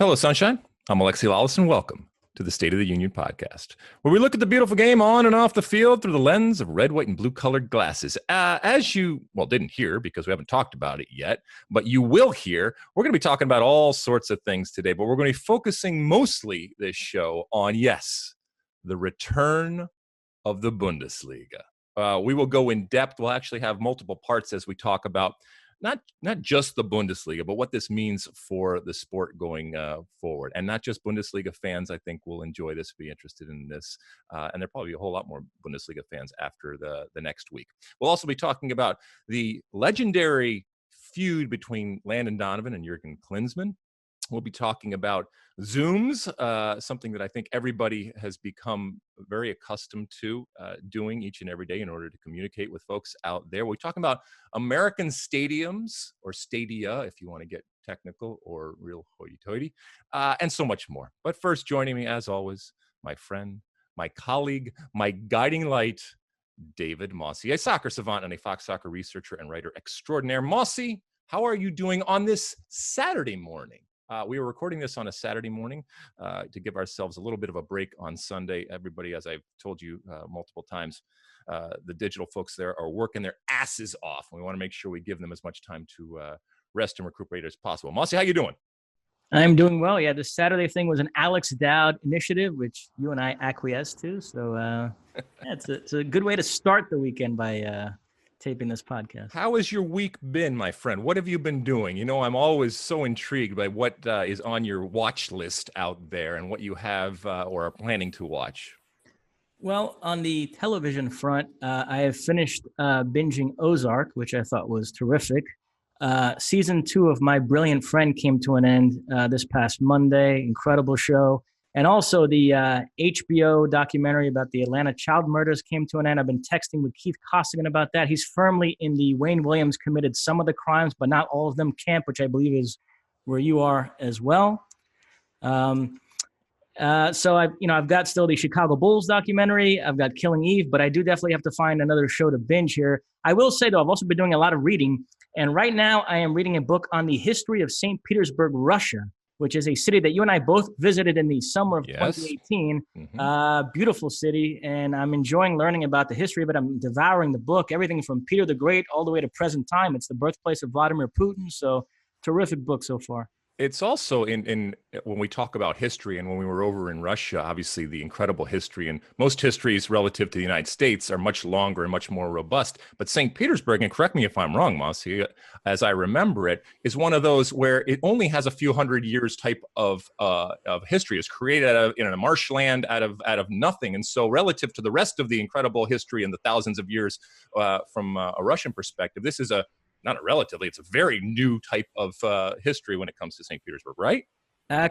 Hello, Sunshine. I'm ALEXI LALAS, and welcome to the State of the Union podcast, where we look at the beautiful game on and off the field through the lens of red, white, and blue-colored glasses. As you, didn't hear because we haven't talked about it yet, but you will hear, we're going to be talking about all sorts of things today, but we're going to be focusing mostly this show on, yes, the return of the Bundesliga. We will go in depth. We'll actually have multiple parts as we talk about not just the Bundesliga, but what this means for the sport going forward. And not just Bundesliga fans, I think, will enjoy this, be interested in this. And there'll probably be a whole lot more Bundesliga fans after the next week. We'll also be talking about the legendary feud between Landon, Donovan and Jurgen Klinsmann. We'll be talking about Zooms, something that I think everybody has become very accustomed to doing each and every day in order to communicate with folks out there. We're talking about American stadiums, or stadia, if you want to get technical, or real hoity-toity, and so much more. But first, joining me, as always, my friend, my colleague, my guiding light, David Massey, a soccer savant and a Fox Soccer researcher and writer extraordinaire. Mosse, how are you doing on this Saturday morning? We were recording this on a Saturday morning to give ourselves a little bit of a break on Sunday. Everybody, as I've told you multiple times, the digital folks there are working their asses off. We want to make sure we give them as much time to rest and recuperate as possible. Mosse, how you doing? I'm doing well. Yeah, the Saturday thing was an Alex Dowd initiative, which you and I acquiesced to. So it's a good way to start the weekend by taping this podcast. How has your week been, my friend? What have you been doing? You know, I'm always so intrigued by what is on your watch list out there and what you have or are planning to watch. Well, on the television front, I have finished binging Ozark, which I thought was terrific. Season 2 of My Brilliant Friend came to an end this past Monday. Incredible show. And also the HBO documentary about the Atlanta child murders came to an end. I've been texting with Keith Costigan about that. He's firmly in the Wayne Williams committed some of the crimes, but not all of them camp, which I believe is where you are as well. So I've got still the Chicago Bulls documentary. I've got Killing Eve, but I do definitely have to find another show to binge here. I will say, though, I've also been doing a lot of reading. And right now I am reading a book on the history of St. Petersburg, Russia, which is a city that you and I both visited in the summer of 2018. Mm-hmm. Beautiful city, and I'm enjoying learning about the history of it. I'm devouring the book, everything from Peter the Great all the way to present time. It's the birthplace of Vladimir Putin, so terrific book so far. It's also in when we talk about history, and when we were over in Russia, obviously the incredible history, and most histories relative to the United States are much longer and much more robust. But St. Petersburg, and correct me if I'm wrong, Mosse, as I remember it, is one of those where it only has a few hundred years type of history. It's created in a marshland out of nothing, and so relative to the rest of the incredible history and the thousands of years from a Russian perspective, this is it's a very new type of history when it comes to St. Petersburg, right?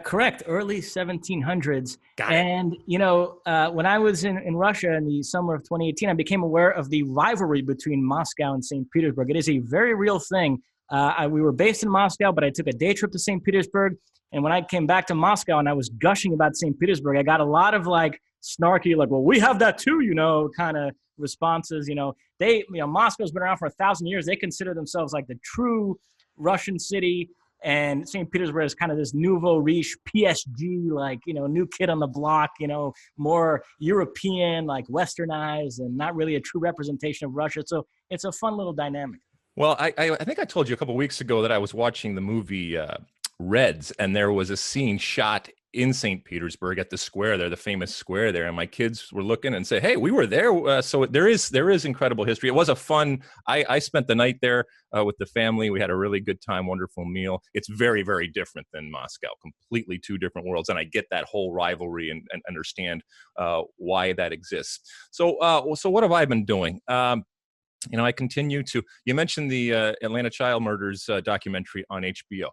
Correct. Early 1700s. And, when I was in Russia in the summer of 2018, I became aware of the rivalry between Moscow and St. Petersburg. It is a very real thing. We were based in Moscow, but I took a day trip to St. Petersburg. And when I came back to Moscow and I was gushing about St. Petersburg, I got a lot of snarky, well, we have that too, kind of responses. Moscow's been around for 1,000 years. They consider themselves like the true Russian city, and St. Petersburg is kind of this nouveau riche PSG, new kid on the block, more European, westernized, and not really a true representation of Russia. So it's a fun little dynamic. Well, I think I told you a couple of weeks ago that I was watching the movie Reds, and there was a scene shot in St. Petersburg at the square there, the famous square there, and my kids were looking and say, "Hey, we were there." So there is incredible history. It was a fun. I spent the night there with the family. We had a really good time, wonderful meal. It's very, very different than Moscow. Completely two different worlds, and I get that whole rivalry and understand why that exists. So what have I been doing? I continue to. You mentioned the Atlanta child murders documentary on HBO.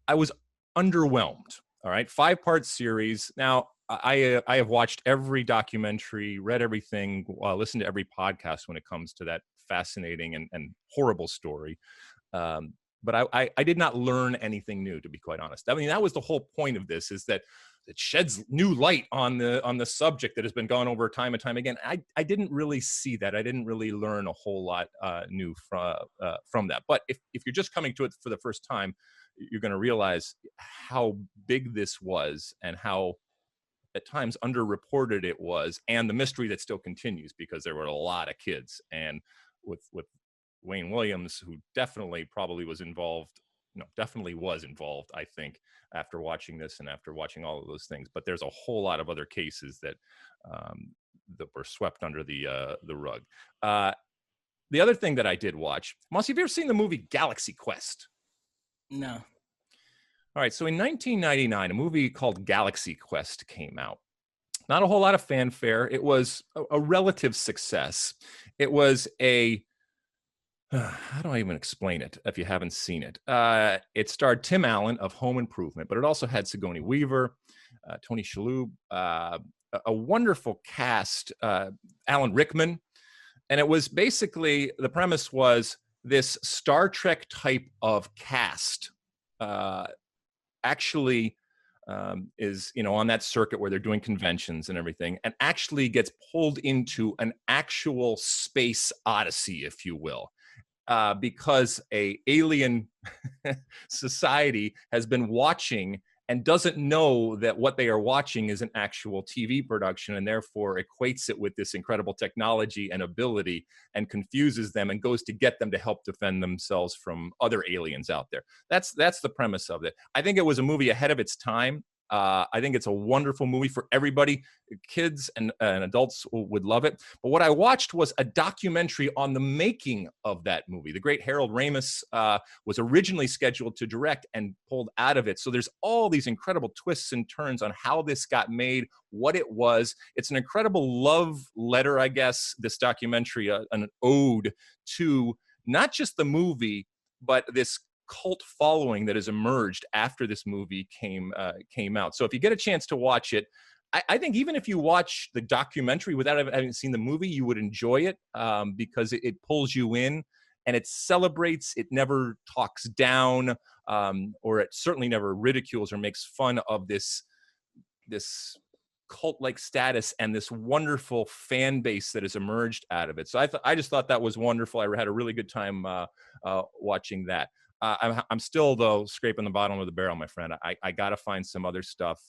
I was underwhelmed. All right, 5-part series. Now, I have watched every documentary, read everything, listened to every podcast when it comes to that fascinating and horrible story. But I did not learn anything new, to be quite honest. I mean, that was the whole point of this, is that it sheds new light on the subject that has been gone over time and time again. I didn't really see that. I didn't really learn a whole lot new from that. But if you're just coming to it for the first time, you're going to realize how big this was and how at times underreported it was, and the mystery that still continues because there were a lot of kids. And with Wayne Williams, who definitely probably was involved, I think, after watching this and after watching all of those things. But there's a whole lot of other cases that were swept under the rug. The other thing that I did watch, Mosse, have you ever seen the movie Galaxy Quest? No. All right, so in 1999, a movie called Galaxy Quest came out. Not a whole lot of fanfare. It was a relative success. It was how do I even explain it if you haven't seen it? It starred Tim Allen of Home Improvement, but it also had Sigourney Weaver, Tony Shalhoub, a wonderful cast, Alan Rickman. And it was basically, the premise was this Star Trek type of cast actually is, on that circuit where they're doing conventions and everything, and actually gets pulled into an actual space odyssey, if you will, because a alien society has been watching and doesn't know that what they are watching is an actual TV production, and therefore equates it with this incredible technology and ability and confuses them and goes to get them to help defend themselves from other aliens out there. That's the premise of it. I think it was a movie ahead of its time. I think it's a wonderful movie for everybody. Kids and adults would love it. But what I watched was a documentary on the making of that movie. The great Harold Ramis was originally scheduled to direct and pulled out of it. So there's all these incredible twists and turns on how this got made, what it was. It's an incredible love letter, I guess, this documentary, an ode to not just the movie, but this cult following that has emerged after this movie came out. So if you get a chance to watch it, I think even if you watch the documentary without having seen the movie, you would enjoy it because it pulls you in and it celebrates. It never talks down or it certainly never ridicules or makes fun of this cult-like status and this wonderful fan base that has emerged out of it. So I just thought that was wonderful. I had a really good time watching that. I'm still, though, scraping the bottom of the barrel, my friend. I got to find some other stuff.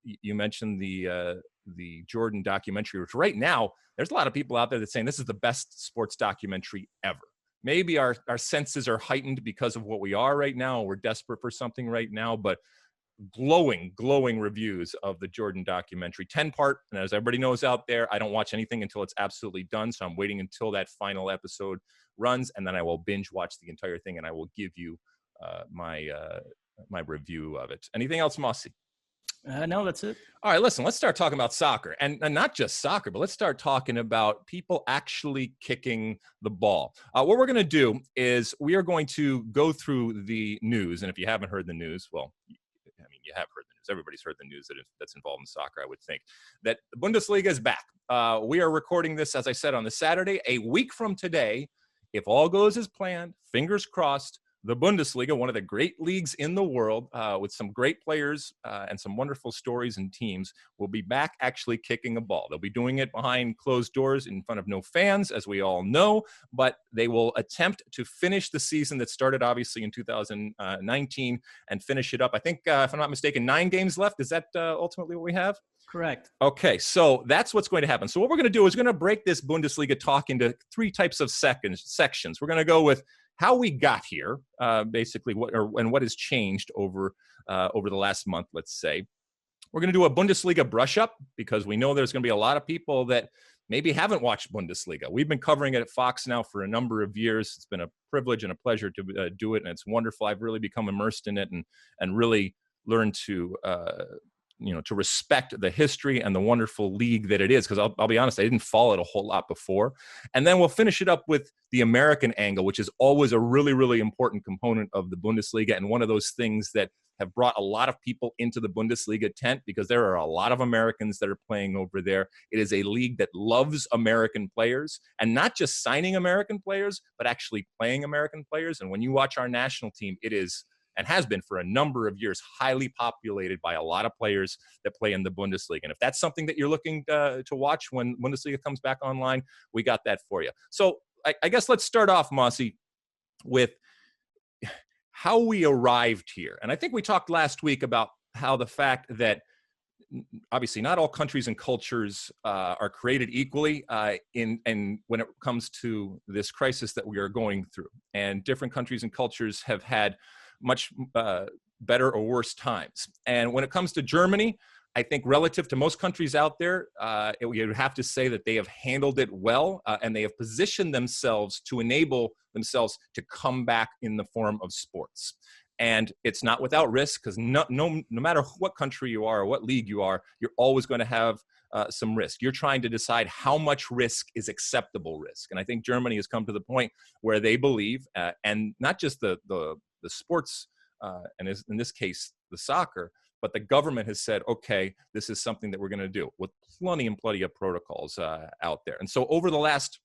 You mentioned the Jordan documentary, which right now there's a lot of people out there that saying this is the best sports documentary ever. Maybe our senses are heightened because of what we are right now. We're desperate for something right now, but glowing reviews of the Jordan documentary, 10-part. And as everybody knows out there, I don't watch anything until it's absolutely done. So I'm waiting until that final episode runs, and then I will binge watch the entire thing, and I will give you my review of it. Anything else, Mosse? No, that's it. All right, listen, let's start talking about soccer, and not just soccer, but let's start talking about people actually kicking the ball. What we're going to do is we are going to go through the news, and if you haven't heard the news, well, I mean, you have heard the news. Everybody's heard the news that's involved in soccer, I would think. That the Bundesliga is back. We are recording this, as I said, on the Saturday, a week from today. If all goes as planned, fingers crossed, the Bundesliga, one of the great leagues in the world, with some great players and some wonderful stories and teams, will be back actually kicking a ball. They'll be doing it behind closed doors in front of no fans, as we all know, but they will attempt to finish the season that started, obviously, in 2019 and finish it up. I think, if I'm not mistaken, 9 games left. Is that ultimately what we have? Correct. Okay, so that's what's going to happen. So what we're going to do is we're going to break this Bundesliga talk into 3 types of sections. We're going to go with how we got here, basically, what has changed over the last month, let's say. We're going to do a Bundesliga brush up because we know there's going to be a lot of people that maybe haven't watched Bundesliga. We've been covering it at Fox now for a number of years. It's been a privilege and a pleasure to do it, and it's wonderful. I've really become immersed in it and really learned to to respect the history and the wonderful league that it is. Because I'll be honest, I didn't follow it a whole lot before. And then we'll finish it up with the American angle, which is always a really, really important component of the Bundesliga. And one of those things that have brought a lot of people into the Bundesliga tent because there are a lot of Americans that are playing over there. It is a league that loves American players, and not just signing American players, but actually playing American players. And when you watch our national team, it is, and has been for a number of years, highly populated by a lot of players that play in the Bundesliga. And if that's something that you're looking to watch when Bundesliga comes back online, we got that for you. So I guess let's start off, Mosse, with how we arrived here. And I think we talked last week about how the fact that obviously not all countries and cultures are created equally and when it comes to this crisis that we are going through. And different countries and cultures have had much better or worse times. And when it comes to Germany, I think relative to most countries out there, you would have to say that they have handled it well, and they have positioned themselves to enable themselves to come back in the form of sports. And it's not without risk, because no matter what country you are or what league you are, you're always going to have some risk. You're trying to decide how much risk is acceptable risk. And I think Germany has come to the point where they believe, and not just the sports, and in this case, the soccer, but the government has said, okay, this is something that we're going to do with plenty of protocols out there. And so over the last,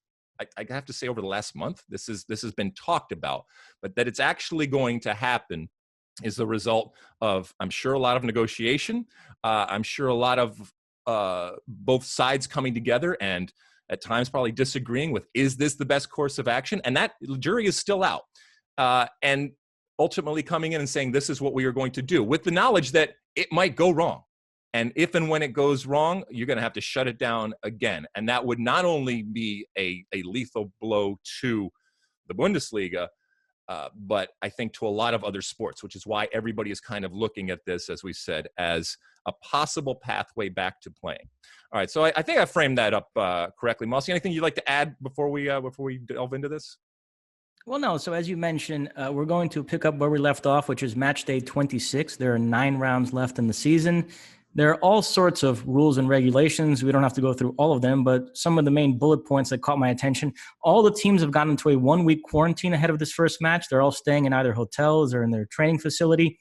I have to say over the last month, this has been talked about, but that it's actually going to happen is the result of, I'm sure, a lot of negotiation. I'm sure a lot of both sides coming together and at times probably disagreeing with, is this the best course of action? And that jury is still out. And ultimately coming in and saying, this is what we are going to do, with the knowledge that it might go wrong. And if and when it goes wrong, you're going to have to shut it down again. And that would not only be a lethal blow to the Bundesliga, but I think to a lot of other sports, which is why everybody is kind of looking at this, as we said, as a possible pathway back to playing. All right, so I think I framed that up correctly. Mosse, anything you'd like to add before we delve into this? Well, no. So as you mentioned, we're going to pick up where we left off, which is match day 26. There are 9 rounds left in the season. There are all sorts of rules and regulations. We don't have to go through all of them, but some of the main bullet points that caught my attention. All the teams have gotten into a 1-week quarantine ahead of this first match. They're all staying in either hotels or in their training facility.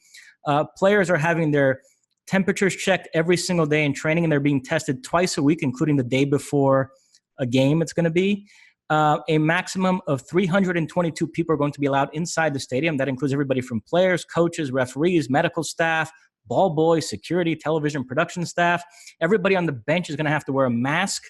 Players are having their temperatures checked every single day in training, and they're being tested twice a week, including the day before a game it's going to be. A maximum of 322 people are going to be allowed inside the stadium. That includes everybody from players, coaches, referees, medical staff, ball boys, security, television, production staff. Everybody on the bench is going to have to wear a mask.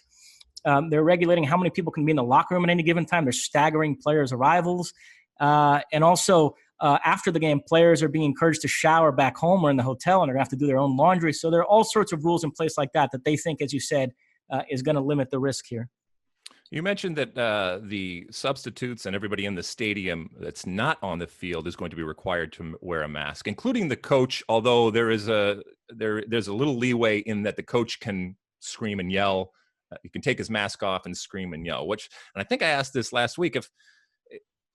They're regulating how many people can be in the locker room at any given time. They're staggering players' arrivals. And also, after the game, players are being encouraged to shower back home or in the hotel, and they're going to have to do their own laundry. So there are all sorts of rules in place like that they think, as you said, is going to limit the risk here. You mentioned that the substitutes and everybody in the stadium that's not on the field is going to be required to wear a mask, including the coach, although there's a little leeway in that the coach can scream and yell. He can take his mask off and scream and yell, and I think I asked this last week,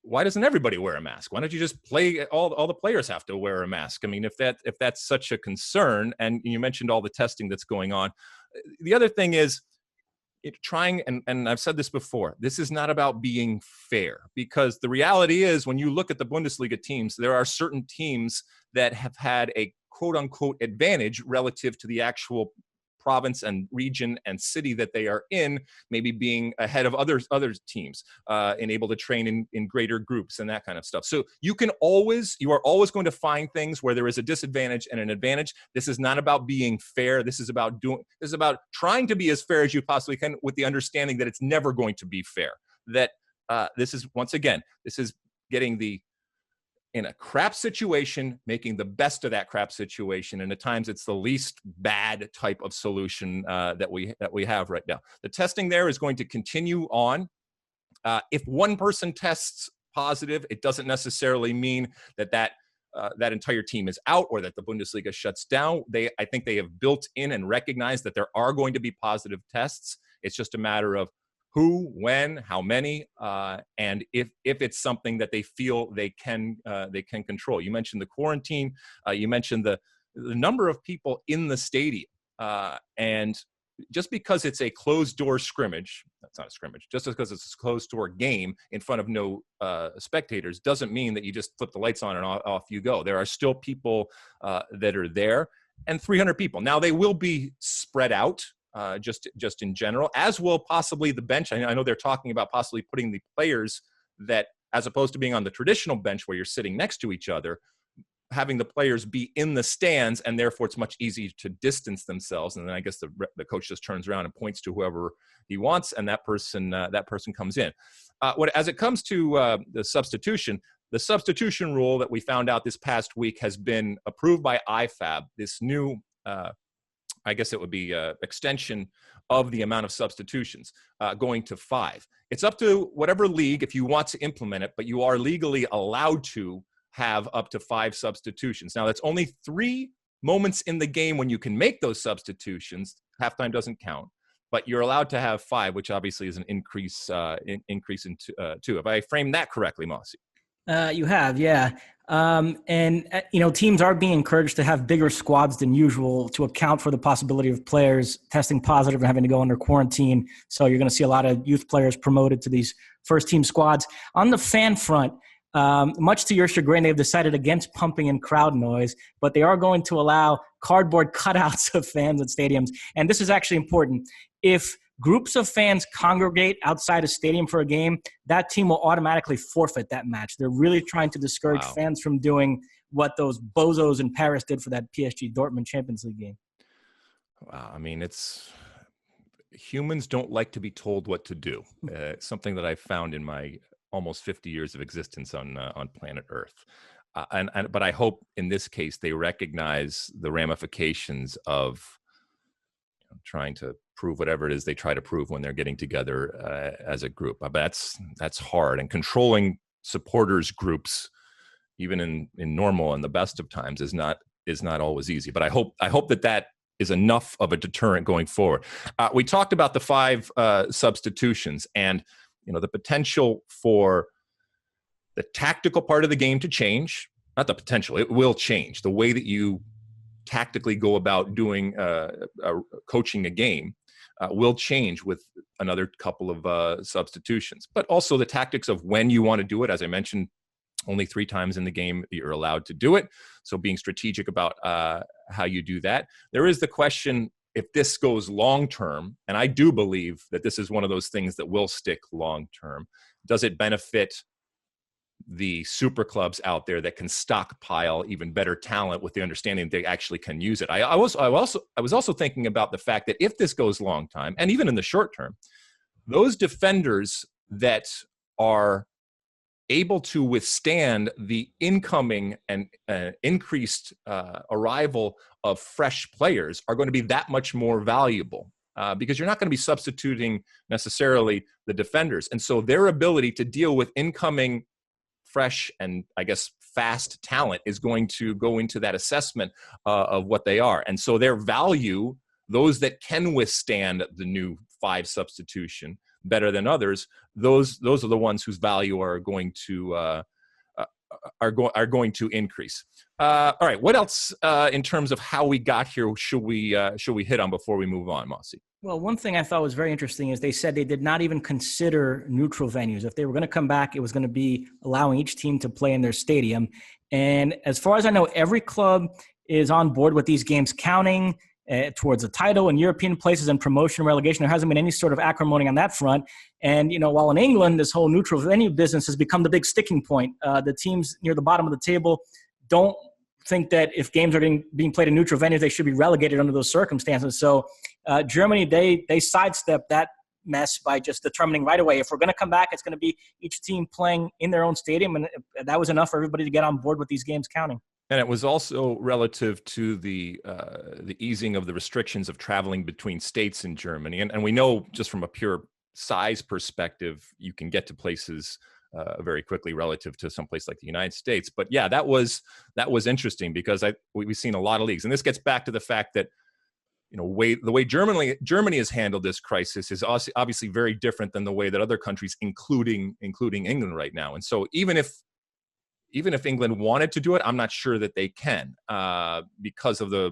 why doesn't everybody wear a mask? Why don't you just play? All the players have to wear a mask. I mean, if that's such a concern, and you mentioned all the testing that's going on. The other thing is, and I've said this before, this is not about being fair, because the reality is when you look at the Bundesliga teams, there are certain teams that have had a quote unquote advantage relative to the actual province and region and city that they are in, maybe being ahead of other teams and able to train in greater groups and that kind of stuff. So you are always going to find things where there is a disadvantage and an advantage. This is not about being fair. This is about trying to be as fair as you possibly can, with the understanding that it's never going to be fair. That this is getting in a crap situation, making the best of that crap situation. And at times it's the least bad type of solution that we have right now. The testing there is going to continue on. If one person tests positive, it doesn't necessarily mean that entire team is out or that the Bundesliga shuts down. I think they have built in and recognized that there are going to be positive tests. It's just a matter of who, when, how many, and if it's something that they feel they can control. You mentioned the quarantine. You mentioned the number of people in the stadium, and just because it's a closed-door scrimmage, that's not a scrimmage. Just because it's a closed-door game in front of no spectators doesn't mean that you just flip the lights on and off you go. There are still people that are there, and 300 people. Now they will be spread out. Just in general, as will possibly the bench. I know they're talking about possibly putting the players that, as opposed to being on the traditional bench where you're sitting next to each other, having the players be in the stands, and therefore it's much easier to distance themselves. And then I guess the coach just turns around and points to whoever he wants, and that person comes in. As it comes to the substitution, the substitution rule that we found out this past week has been approved by IFAB, this new, I guess it would be extension of the amount of substitutions going to 5. It's up to whatever league if you want to implement it, but you are legally allowed to have up to 5 substitutions. Now, that's only 3 moments in the game when you can make those substitutions. Halftime doesn't count, but you're allowed to have 5, which obviously is an increase in 2. Have I framed that correctly, Mosse? You have, yeah. Teams are being encouraged to have bigger squads than usual to account for the possibility of players testing positive and having to go under quarantine. So you're going to see a lot of youth players promoted to these first-team squads. On the fan front, much to your chagrin, they've decided against pumping in crowd noise, but they are going to allow cardboard cutouts of fans at stadiums. And this is actually important. If groups of fans congregate outside a stadium for a game, that team will automatically forfeit that match. They're really trying to discourage fans from doing what those bozos in Paris did for that PSG Dortmund Champions League game. Wow. I mean, humans don't like to be told what to do. Something that I found in my almost 50 years of existence on planet Earth. But I hope in this case they recognize the ramifications of trying to prove whatever it is they try to prove when they're getting together as a group. But that's hard, and controlling supporters groups, even in normal and the best of times, is not always easy. But I hope that is enough of a deterrent going forward. We talked about the 5 substitutions, and the potential for the tactical part of the game to change. Not the potential; it will change the way that you tactically go about doing coaching a game will change with another couple of substitutions. But also the tactics of when you want to do it. As I mentioned, only 3 times in the game you're allowed to do it. So being strategic about how you do that. There is the question, if this goes long-term, and I do believe that this is one of those things that will stick long-term, does it benefit the super clubs out there that can stockpile even better talent with the understanding that they actually can use it? I was also thinking about the fact that if this goes long time, and even in the short term, those defenders that are able to withstand the incoming and increased arrival of fresh players are going to be that much more valuable because you're not going to be substituting necessarily the defenders. And so their ability to deal with incoming fresh and, I guess, fast talent is going to go into that assessment of what they are. And so their value, those that can withstand the new 5 substitution better than others, those are the ones whose value are going to increase. All right, what else in terms of how we got here should we hit on before we move on, Mosse? Well, one thing I thought was very interesting is they said they did not even consider neutral venues. If they were going to come back, it was going to be allowing each team to play in their stadium. And as far as I know, every club is on board with these games counting towards a title and European places and promotion and relegation. There hasn't been any sort of acrimony on that front. And, while in England, this whole neutral venue business has become the big sticking point. The teams near the bottom of the table don't think that if games are being played in neutral venues, they should be relegated under those circumstances. So Germany, they sidestepped that mess by just determining right away, if we're going to come back, it's going to be each team playing in their own stadium. And that was enough for everybody to get on board with these games counting. And it was also relative to the easing of the restrictions of traveling between states in Germany. And we know just from a pure size perspective, you can get to places very quickly relative to some place like the United States. But yeah, that was interesting because we've seen a lot of leagues. And this gets back to the fact that, the way Germany has handled this crisis is obviously very different than the way that other countries, including England right now. And so even if England wanted to do it, I'm not sure that they can because of the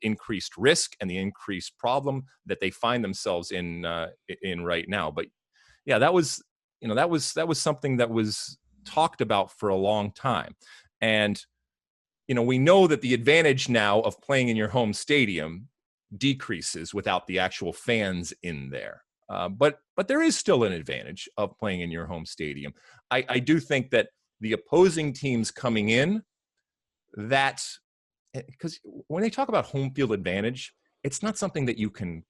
increased risk and the increased problem that they find themselves in right now. But yeah, that was something that was talked about for a long time. And we know that the advantage now of playing in your home stadium decreases without the actual fans in there. But there is still an advantage of playing in your home stadium. I do think that the opposing teams coming in, because when they talk about home field advantage, it's not something that you can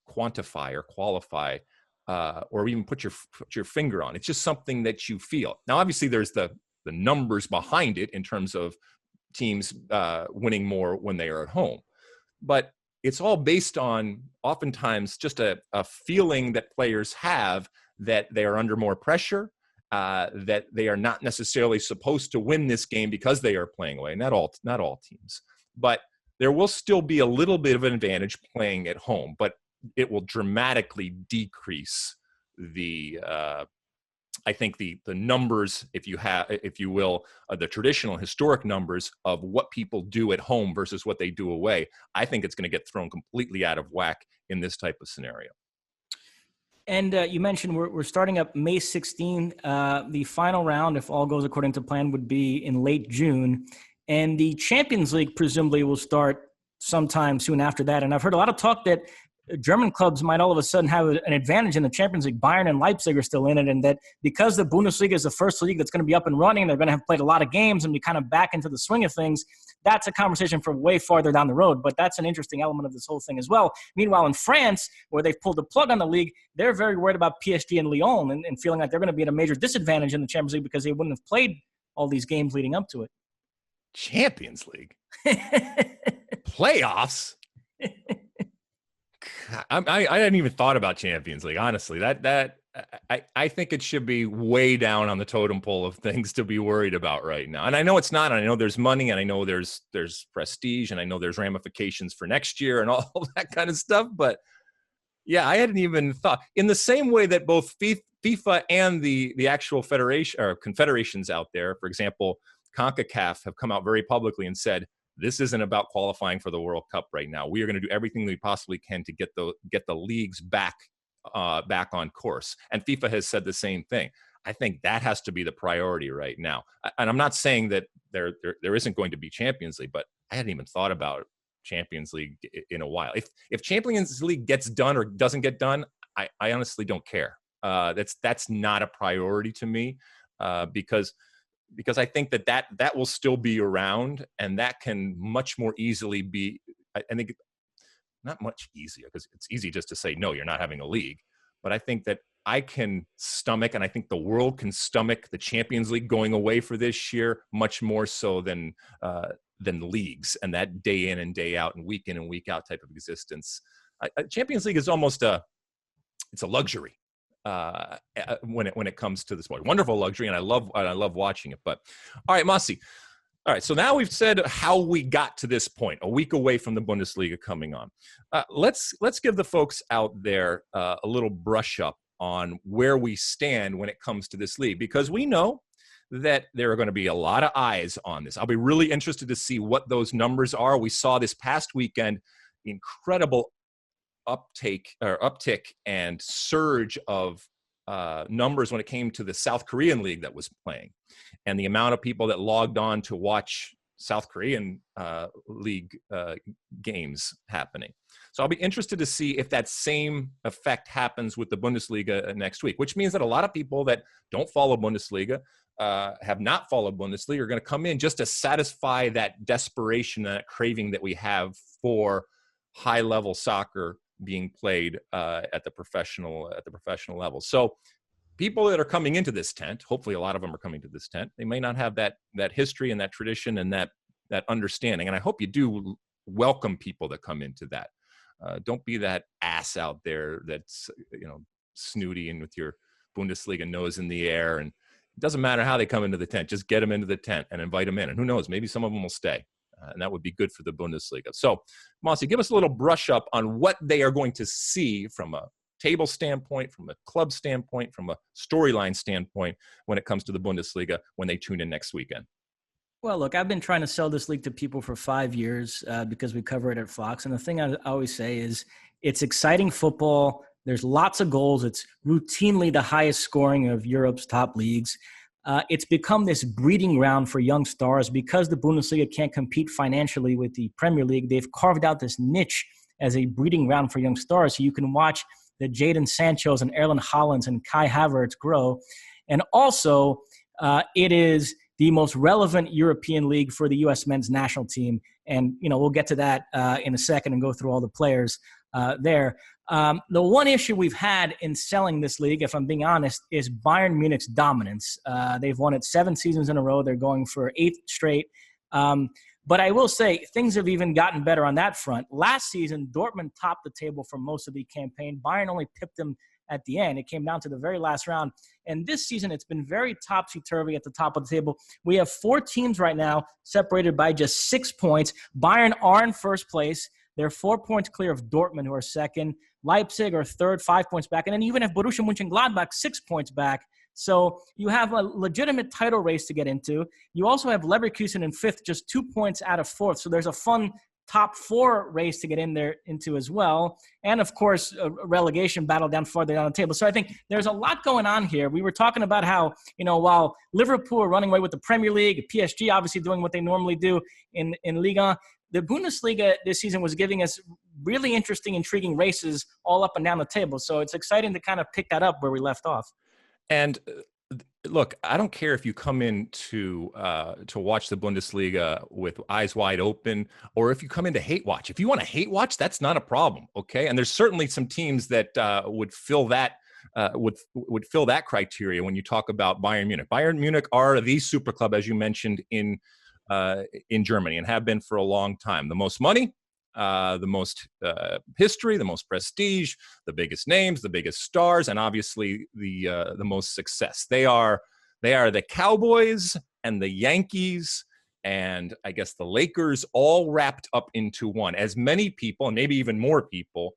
quantify or qualify or even put your finger on. It's just something that you feel. Now, obviously, there's the numbers behind it in terms of teams winning more when they are at home. But it's all based on oftentimes just a feeling that players have that they are under more pressure, that they are not necessarily supposed to win this game because they are playing away. Not all teams. But there will still be a little bit of an advantage playing at home, but it will dramatically decrease the I think the numbers, if you will, the traditional historic numbers of what people do at home versus what they do away. I think it's going to get thrown completely out of whack in this type of scenario. And you mentioned we're starting up May 16th. The final round, if all goes according to plan, would be in late June. And the Champions League presumably will start sometime soon after that. And I've heard a lot of talk that German clubs might all of a sudden have an advantage in the Champions League. Bayern and Leipzig are still in it, and that because the Bundesliga is the first league that's going to be up and running, they're going to have played a lot of games and be kind of back into the swing of things. That's a conversation for way farther down the road, but that's an interesting element of this whole thing as well. Meanwhile, in France, where they've pulled the plug on the league, they're very worried about PSG and Lyon and feeling like they're going to be at a major disadvantage in the Champions League because they wouldn't have played all these games leading up to it. Champions League? Playoffs? I hadn't even thought about Champions League, honestly. I think it should be way down on the totem pole of things to be worried about right now. And I know it's not. And I know there's money, and I know there's prestige, and I know there's ramifications for next year and all that kind of stuff. But yeah, I hadn't even thought. In the same way that both FIFA and the actual federation or confederations out there, for example, CONCACAF, have come out very publicly and said, this isn't about qualifying for the World Cup right now. We are going to do everything we possibly can to get the leagues back on course. And FIFA has said the same thing. I think that has to be the priority right now. And I'm not saying that there isn't going to be Champions League, but I hadn't even thought about Champions League in a while. If Champions League gets done or doesn't get done, I honestly don't care. That's not a priority to me because I think that will still be around, and that can much more easily be, I think, not much easier, because it's easy just to say, no, you're not having a league. But I think that I can stomach, and I think the world can stomach the Champions League going away for this year much more so than leagues and that day in and day out and week in and week out type of existence. Champions League is almost it's a luxury. When it comes to the sport, wonderful luxury, and I love watching it. But all right, Mosse. All right, so now we've said how we got to this point, a week away from the Bundesliga coming on. Let's give the folks out there a little brush up on where we stand when it comes to this league, because we know that there are going to be a lot of eyes on this. I'll be really interested to see what those numbers are. We saw this past weekend incredible uptick and surge of numbers when it came to the South Korean league that was playing, and the amount of people that logged on to watch South Korean league games happening. So I'll be interested to see if that same effect happens with the Bundesliga next week, which means that a lot of people that don't follow Bundesliga, have not followed Bundesliga, are going to come in just to satisfy that desperation and that craving that we have for high-level soccer being played at the professional level. So people that are coming into this tent, hopefully a lot of them are coming to this tent, they may not have that history and that tradition and that understanding. And I hope you do welcome people that come into that. Don't be that ass out there that's snooty and with your Bundesliga nose in the air. And it doesn't matter how they come into the tent, just get them into the tent and invite them in. And who knows, maybe some of them will stay. And that would be good for the Bundesliga. So, Mosse, give us a little brush up on what they are going to see from a table standpoint, from a club standpoint, from a storyline standpoint when it comes to the Bundesliga when they tune in next weekend. Well, look, I've been trying to sell this league to people for 5 years because we cover it at Fox. And the thing I always say is it's exciting football. There's lots of goals. It's routinely the highest scoring of Europe's top leagues. It's become this breeding ground for young stars because the Bundesliga can't compete financially with the Premier League. They've carved out this niche as a breeding ground for young stars. So you can watch the Jadon Sanchos and Erling Haalands and Kai Havertz grow. And also, it is the most relevant European league for the U.S. men's national team. And, we'll get to that in a second and go through all the players. there. The one issue we've had in selling this league, if I'm being honest, is Bayern Munich's dominance. They've won it 7 seasons in a row. They're going for 8th straight. But I will say things have even gotten better on that front. Last season, Dortmund topped the table for most of the campaign. Bayern only pipped them at the end. It came down to the very last round. And this season, it's been very topsy-turvy at the top of the table. We have 4 teams right now separated by just 6 points. Bayern are in first place. They're 4 points clear of Dortmund, who are second. Leipzig are third, 5 points back. And then even if Borussia Mönchengladbach, 6 points back. So you have a legitimate title race to get into. You also have Leverkusen in 5th, just 2 points out of 4th. So there's a fun top 4 race to get into as well. And, of course, a relegation battle down farther down the table. So I think there's a lot going on here. We were talking about how, while Liverpool are running away with the Premier League, PSG obviously doing what they normally do in Liga, the Bundesliga this season was giving us really interesting, intriguing races all up and down the table. So it's exciting to kind of pick that up where we left off. And look, I don't care if you come in to watch the Bundesliga with eyes wide open, or if you come in to hate watch. If you want to hate watch, that's not a problem, okay? And there's certainly some teams that would fill that would fill that criteria when you talk about Bayern Munich. Bayern Munich are the super club, as you mentioned, in Germany, and have been for a long time. The most money, the most history, the most prestige, the biggest names, the biggest stars, and obviously the most success. They are the Cowboys and the Yankees and I guess the Lakers all wrapped up into one. As many people, and maybe even more people,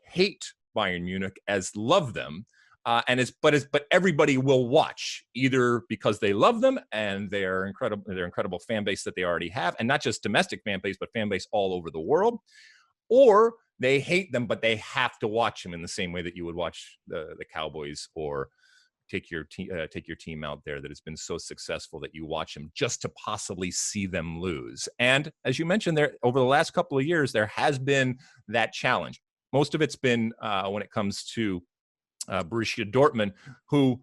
hate Bayern Munich as love them. But everybody will watch, either because they love them and they're incredible fan base that they already have, and not just domestic fan base, but fan base all over the world, or they hate them, but they have to watch them in the same way that you would watch the Cowboys, or take your team out there that has been so successful that you watch them just to possibly see them lose. And as you mentioned, there over the last couple of years, there has been that challenge. Most of it's been when it comes to Borussia Dortmund, who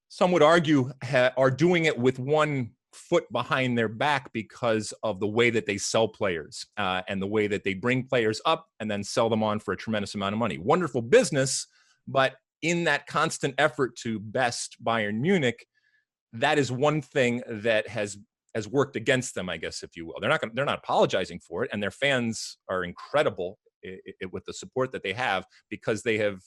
some would argue are doing it with one foot behind their back because of the way that they sell players and the way that they bring players up and then sell them on for a tremendous amount of money. Wonderful business, but in that constant effort to best Bayern Munich, that is one thing that has worked against them, I guess, if you will. They're not apologizing for it, and their fans are incredible with the support that they have, because they've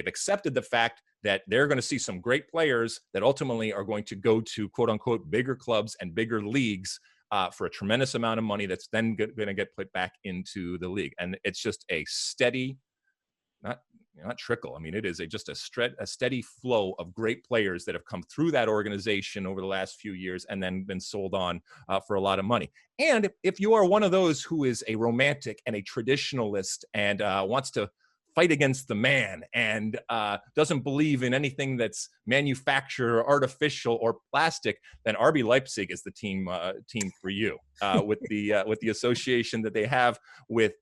accepted the fact that they're going to see some great players that ultimately are going to go to quote unquote bigger clubs and bigger leagues for a tremendous amount of money that's then going to get put back into the league. And it's just a steady, not trickle. I mean, it is just a steady flow of great players that have come through that organization over the last few years and then been sold on for a lot of money. And if you are one of those who is a romantic and a traditionalist and wants to fight against the man and doesn't believe in anything that's manufactured or artificial or plastic, then RB Leipzig is the team for you with the association that they have with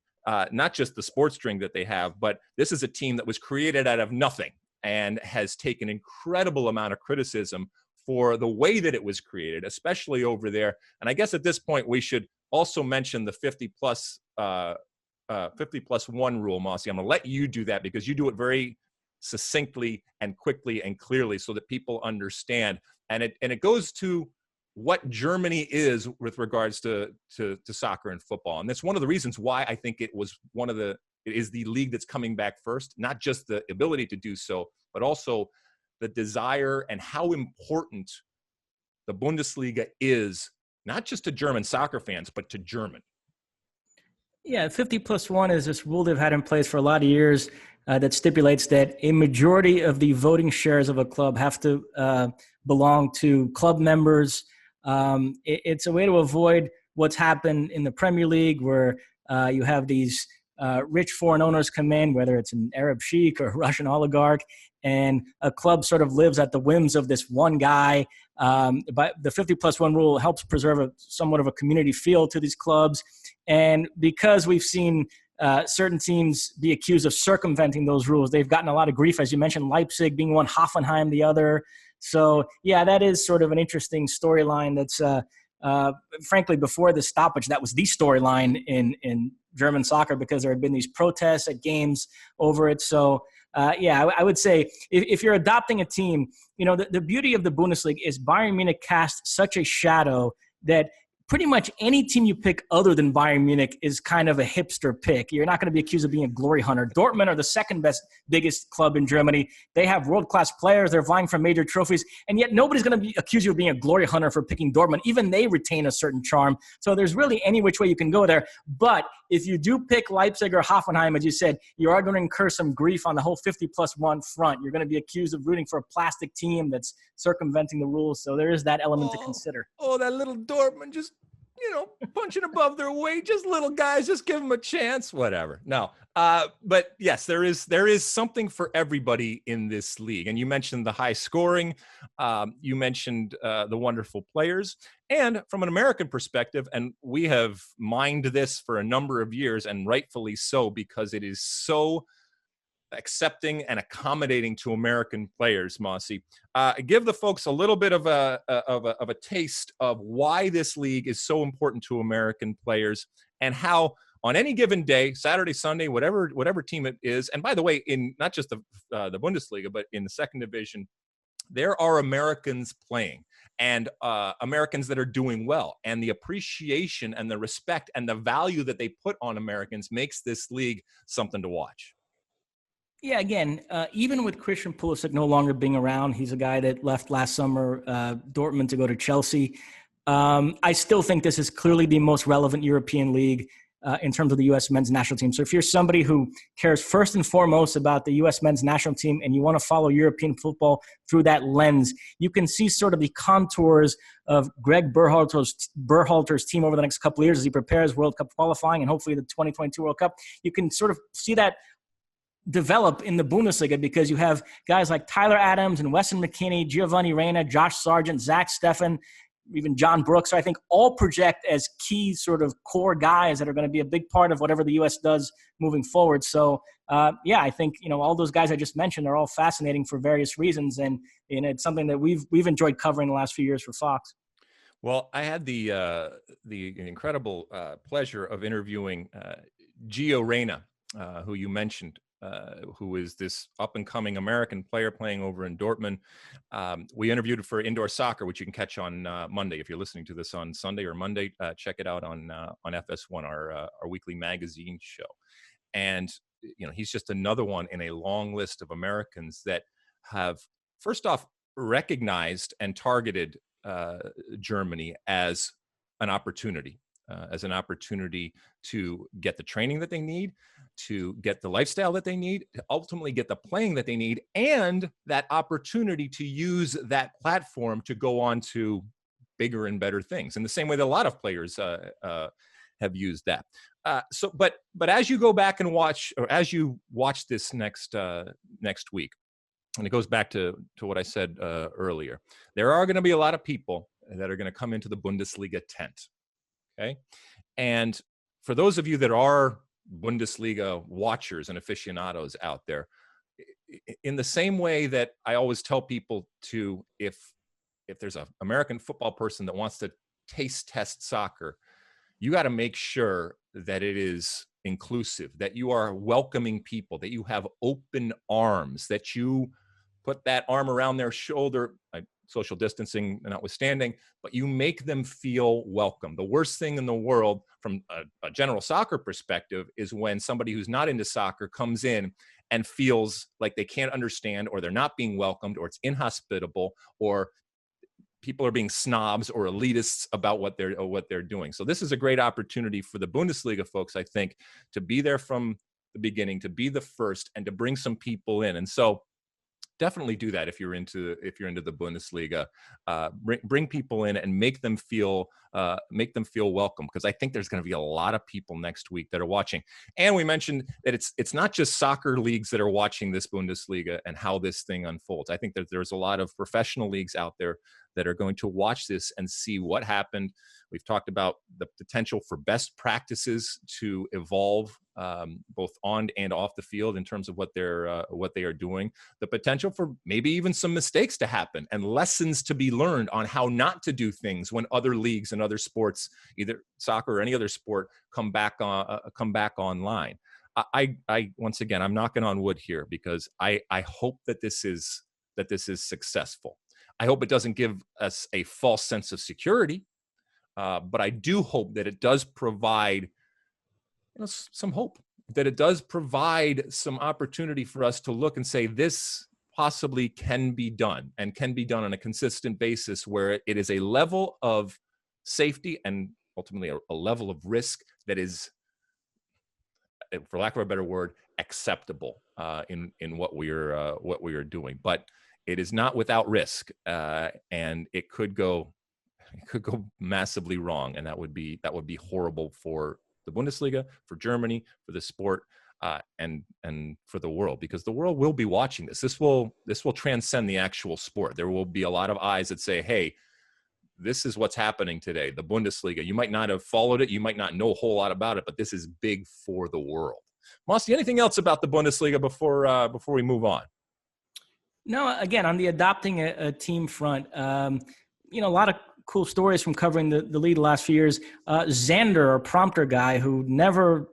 not just the sports string that they have, but this is a team that was created out of nothing and has taken incredible amount of criticism for the way that it was created, especially over there. And I guess at this point we should also mention the 50 plus 1 rule, Mosse. I'm going to let you do that because you do it very succinctly and quickly and clearly so that people understand. And it goes to what Germany is with regards to soccer and football. And that's one of the reasons why I think it is the league that's coming back first, not just the ability to do so, but also the desire and how important the Bundesliga is, not just to German soccer fans, but to German. Yeah, 50 plus 1 is this rule they've had in place for a lot of years that stipulates that a majority of the voting shares of a club have to belong to club members. It's a way to avoid what's happened in the Premier League, where you have these rich foreign owners come in, whether it's an Arab sheik or a Russian oligarch, and a club sort of lives at the whims of this one guy. But the 50 plus 1 rule helps preserve somewhat of a community feel to these clubs. And because we've seen certain teams be accused of circumventing those rules, they've gotten a lot of grief, as you mentioned, Leipzig being one, Hoffenheim the other. So, yeah, that is sort of an interesting storyline that's, frankly, before the stoppage, that was the storyline in German soccer because there had been these protests at games over it. So, I would say if you're adopting a team, the beauty of the Bundesliga is Bayern Munich cast such a shadow that pretty much any team you pick other than Bayern Munich is kind of a hipster pick. You're not going to be accused of being a glory hunter. Dortmund are the second biggest club in Germany. They have world-class players. They're vying for major trophies. And yet nobody's going to accuse you of being a glory hunter for picking Dortmund. Even they retain a certain charm. So there's really any which way you can go there. But if you do pick Leipzig or Hoffenheim, as you said, you are going to incur some grief on the whole 50+1 front. You're going to be accused of rooting for a plastic team that's circumventing the rules. So there is that element to consider. Oh, that little Dortmund just punching above their weight, just little guys, just give them a chance, whatever. No, but yes, there is something for everybody in this league. And you mentioned the high scoring, you mentioned the wonderful players, and from an American perspective, and we have mined this for a number of years, and rightfully so, because it is so accepting and accommodating to American players. Mosse, give the folks a little bit of a taste of why this league is so important to American players, and how on any given day, Saturday, Sunday, whatever team it is. And by the way, in not just the Bundesliga, but in the second division, there are Americans playing, and Americans that are doing well, and the appreciation and the respect and the value that they put on Americans makes this league something to watch. Yeah, again, even with Christian Pulisic no longer being around, he's a guy that left last summer, Dortmund, to go to Chelsea. I still think this is clearly the most relevant European league in terms of the U.S. men's national team. So if you're somebody who cares first and foremost about the U.S. men's national team and you want to follow European football through that lens, you can see sort of the contours of Greg Berhalter's team over the next couple of years as he prepares World Cup qualifying and hopefully the 2022 World Cup. You can sort of see that develop in the Bundesliga because you have guys like Tyler Adams and Weston McKennie, Giovanni Reina, Josh Sargent, Zach Steffen, even John Brooks, I think all project as key sort of core guys that are going to be a big part of whatever the U.S. does moving forward. So, I think, all those guys I just mentioned are all fascinating for various reasons. And it's something that we've enjoyed covering the last few years for Fox. Well, I had the incredible pleasure of interviewing Gio Reyna, who you mentioned, who is this up-and-coming American player playing over in Dortmund. We interviewed for Indoor Soccer, which you can catch on Monday. If you're listening to this on Sunday or Monday, check it out on FS1, our weekly magazine show. And, he's just another one in a long list of Americans that have, first off, recognized and targeted Germany as an opportunity to get the training that they need, to get the lifestyle that they need, to ultimately get the playing that they need, and that opportunity to use that platform to go on to bigger and better things in the same way that a lot of players have used that. But as you go back and watch, or as you watch this next week, and it goes back to what I said earlier, there are going to be a lot of people that are going to come into the Bundesliga tent. Okay. And for those of you that are Bundesliga watchers and aficionados out there, in the same way that I always tell people to, if there's an American football person that wants to taste test soccer, you got to make sure that it is inclusive, that you are welcoming people, that you have open arms, that you put that arm around their shoulder, social distancing notwithstanding, but you make them feel welcome. The worst thing in the world from a general soccer perspective is when somebody who's not into soccer comes in and feels like they can't understand, or they're not being welcomed, or it's inhospitable, or people are being snobs or elitists about what they're doing. So this is a great opportunity for the Bundesliga folks, I think, to be there from the beginning, to be the first, and to bring some people in. And so definitely do that if you're into the Bundesliga. Bring people in and make them feel welcome, because I think there's going to be a lot of people next week that are watching. And we mentioned that it's not just soccer leagues that are watching this Bundesliga and how this thing unfolds. I think that there's a lot of professional leagues out there that are going to watch this and see what happened. We've talked about the potential for best practices to evolve both on and off the field in terms of what they are doing. The potential for maybe even some mistakes to happen and lessons to be learned on how not to do things when other leagues and other sports, either soccer or any other sport, come back online. I once again, I'm knocking on wood here because I hope that this is successful. I hope it doesn't give us a false sense of security, but I do hope that it does provide some hope, that it does provide some opportunity for us to look and say this possibly can be done, and can be done on a consistent basis where it is a level of safety and ultimately a level of risk that is, for lack of a better word, acceptable in what we are doing. But it is not without risk, and it could go massively wrong, and that would be horrible for the Bundesliga, for Germany, for the sport, and for the world, because the world will be watching this. This will transcend the actual sport. There will be a lot of eyes that say, "Hey, this is what's happening today. The Bundesliga. You might not have followed it. You might not know a whole lot about it, but this is big for the world." Mosse, anything else about the Bundesliga before we move on? No, again, on the adopting a team front, a lot of cool stories from covering the league the last few years. Xander, a prompter guy who never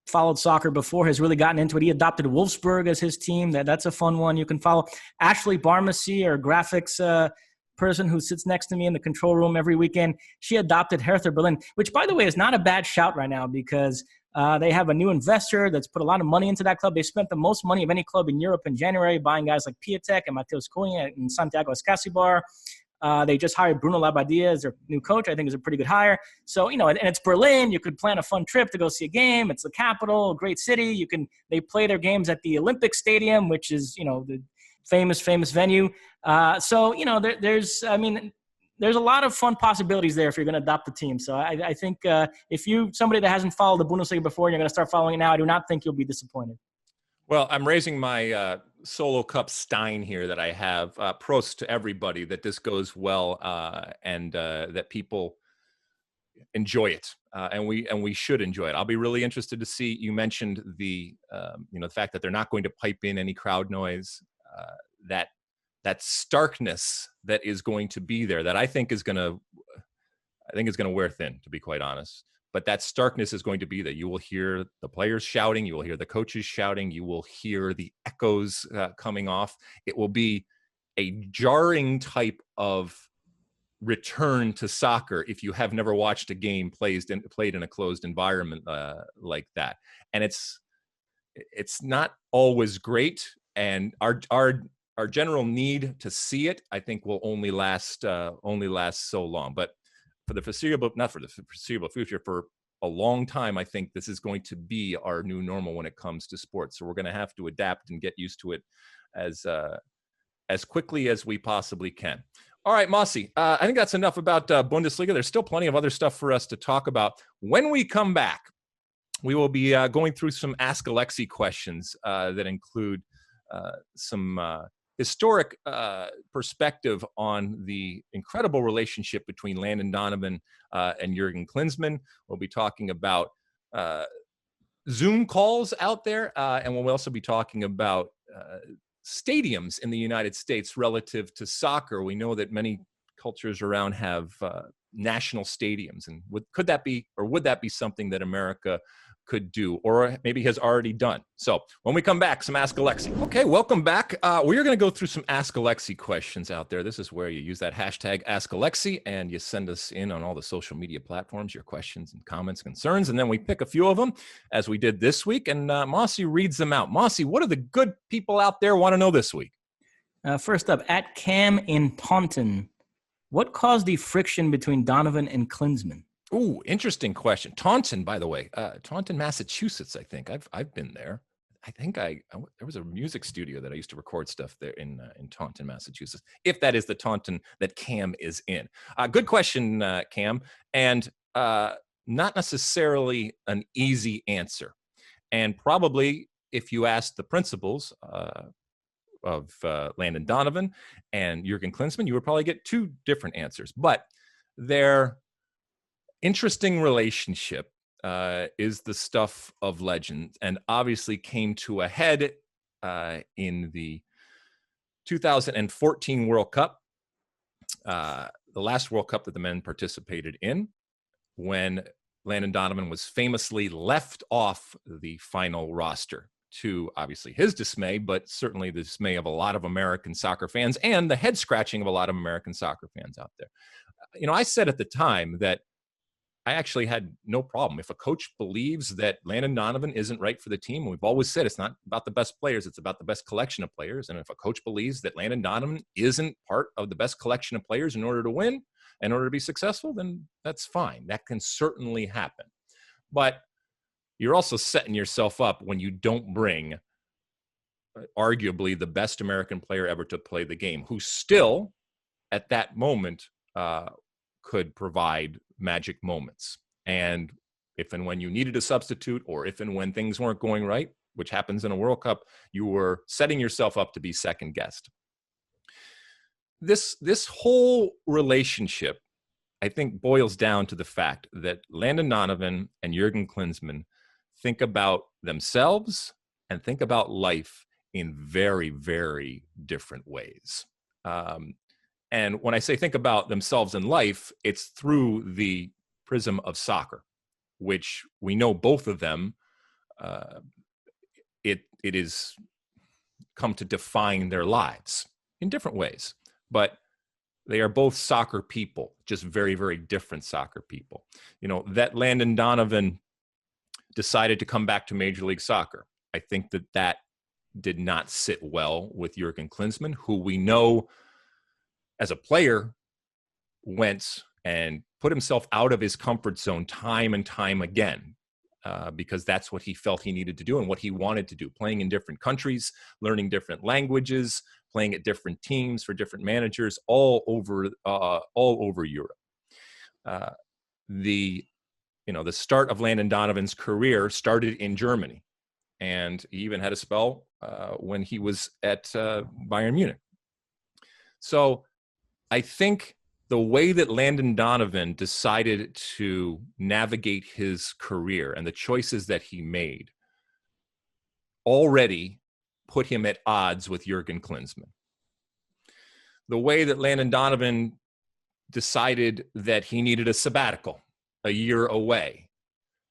followed soccer before, has really gotten into it. He adopted Wolfsburg as his team. That's a fun one you can follow. Ashley Barmacy, our graphics person who sits next to me in the control room every weekend, she adopted Hertha Berlin, which, by the way, is not a bad shout right now because they have a new investor that's put a lot of money into that club. They spent the most money of any club in Europe in January buying guys like Piatek and Mateus Cunha and Santiago Escasibar. They just hired Bruno Labbadia as their new coach. I think is a pretty good hire. So, and it's Berlin. You could plan a fun trip to go see a game. It's the capital, a great city. They play their games at the Olympic Stadium, which is, the famous venue. There's a lot of fun possibilities there if you're going to adopt the team. So I think if somebody that hasn't followed the Bundesliga before and you're going to start following it now, I do not think you'll be disappointed. Well, I'm raising my solo cup stein here that I have. Prost to everybody that this goes well and that people enjoy it, and we should enjoy it. I'll be really interested to see. You mentioned the fact that they're not going to pipe in any crowd noise. That starkness that is going to be there, that I think is going to wear thin, to be quite honest. But that starkness is going to be there. You will hear the players shouting. You will hear the coaches shouting. You will hear the echoes coming off. It will be a jarring type of return to soccer if you have never watched a game played in a closed environment like that. And it's not always great. And our general need to see it, I think, will only last so long. But for the foreseeable future, for a long time, I think this is going to be our new normal when it comes to sports. So we're going to have to adapt and get used to it as quickly as we possibly can. All right, Mosse, I think that's enough about Bundesliga. There's still plenty of other stuff for us to talk about. When we come back, we will be going through some Ask Alexi questions that include some historic perspective on the incredible relationship between Landon, Donovan, and Jurgen Klinsmann. We'll be talking about Zoom calls out there, and we'll also be talking about stadiums in the United States relative to soccer. We know that many cultures around have national stadiums, and would that be something that America could do, or maybe has already done? So when we come back, some Ask Alexi. Okay, welcome back. We're going to go through some Ask Alexi questions out there. This is where you use that hashtag Ask Alexi and you send us in on all the social media platforms your questions and comments, concerns, and then we pick a few of them as we did this week, and Mosse reads them out. Mosse, what do the good people out there want to know this week? First up, at Cam in Taunton, what caused the friction between Donovan and Klinsmann? Ooh, interesting question. Taunton, by the way, Taunton, Massachusetts. I think I've been there. I think there was a music studio that I used to record stuff there in Taunton, Massachusetts. If that is the Taunton that Cam is in. Good question, Cam, and not necessarily an easy answer. And probably if you ask the principals of Landon Donovan and Jurgen Klinsmann, you would probably get two different answers. But their interesting relationship is the stuff of legend, and obviously came to a head in the 2014 World Cup, the last World Cup that the men participated in, when Landon Donovan was famously left off the final roster, to obviously his dismay, but certainly the dismay of a lot of American soccer fans and the head scratching of a lot of American soccer fans out there. You know, I said at the time that I actually had no problem. If a coach believes that Landon Donovan isn't right for the team, we've always said it's not about the best players, it's about the best collection of players. And if a coach believes that Landon Donovan isn't part of the best collection of players in order to win, in order to be successful, then that's fine. That can certainly happen. But you're also setting yourself up when you don't bring arguably the best American player ever to play the game, who still at that moment could provide magic moments. And if and when you needed a substitute, or if and when things weren't going right, which happens in a World Cup, you were setting yourself up to be second guessed. This whole relationship, I think, boils down to the fact that Landon Donovan and Jurgen Klinsmann think about themselves and think about life in very, very different ways. And when I say think about themselves and life, it's through the prism of soccer, which we know both of them, it is come to define their lives in different ways. But they are both soccer people, just very, very different soccer people. You know, that Landon Donovan decided to come back to Major League Soccer, I think that did not sit well with Jurgen Klinsmann, who we know as a player went and put himself out of his comfort zone time and time again, because that's what he felt he needed to do and what he wanted to do, playing in different countries, learning different languages, playing at different teams for different managers all over Europe. The start of Landon Donovan's career started in Germany, and he even had a spell when he was at Bayern Munich. So I think the way that Landon Donovan decided to navigate his career and the choices that he made already put him at odds with Jurgen Klinsmann. The way that Landon Donovan decided that he needed a sabbatical, a year away,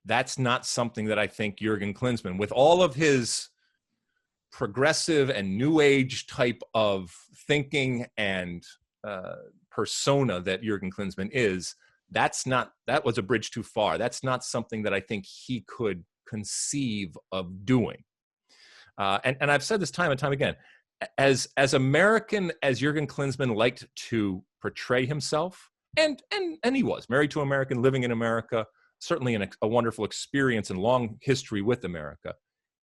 that's not something that I think Jurgen Klinsmann, with all of his progressive and new age type of thinking and persona that Jurgen Klinsmann is, that was a bridge too far. That's not something that I think he could conceive of doing. And I've said this time and time again, as American as Jurgen Klinsmann liked to portray himself, and he was married to an American, living in America, certainly a wonderful experience and long history with America,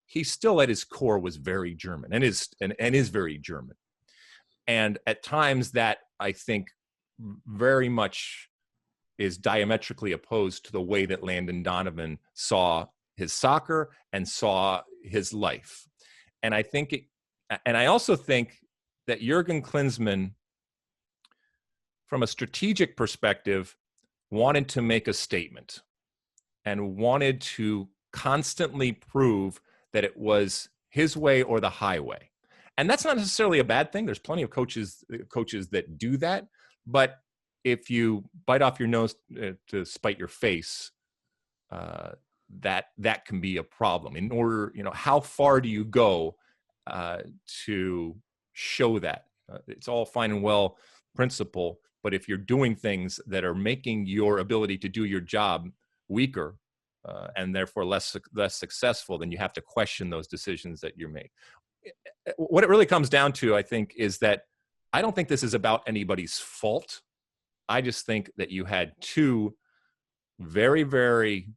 he still at his core was very German and is very German. And at times that, I think, very much is diametrically opposed to the way that Landon Donovan saw his soccer and saw his life. And I also think that Jurgen Klinsmann, from a strategic perspective, wanted to make a statement and wanted to constantly prove that it was his way or the highway. And that's not necessarily a bad thing. There's plenty of coaches that do that. But if you bite off your nose to spite your face, that can be a problem. In order, how far do you go to show that? It's all fine and well principle, but if you're doing things that are making your ability to do your job weaker, and therefore less successful, then you have to question those decisions that you're making. What it really comes down to, I think, is that I don't think this is about anybody's fault. I just think that you had two very, very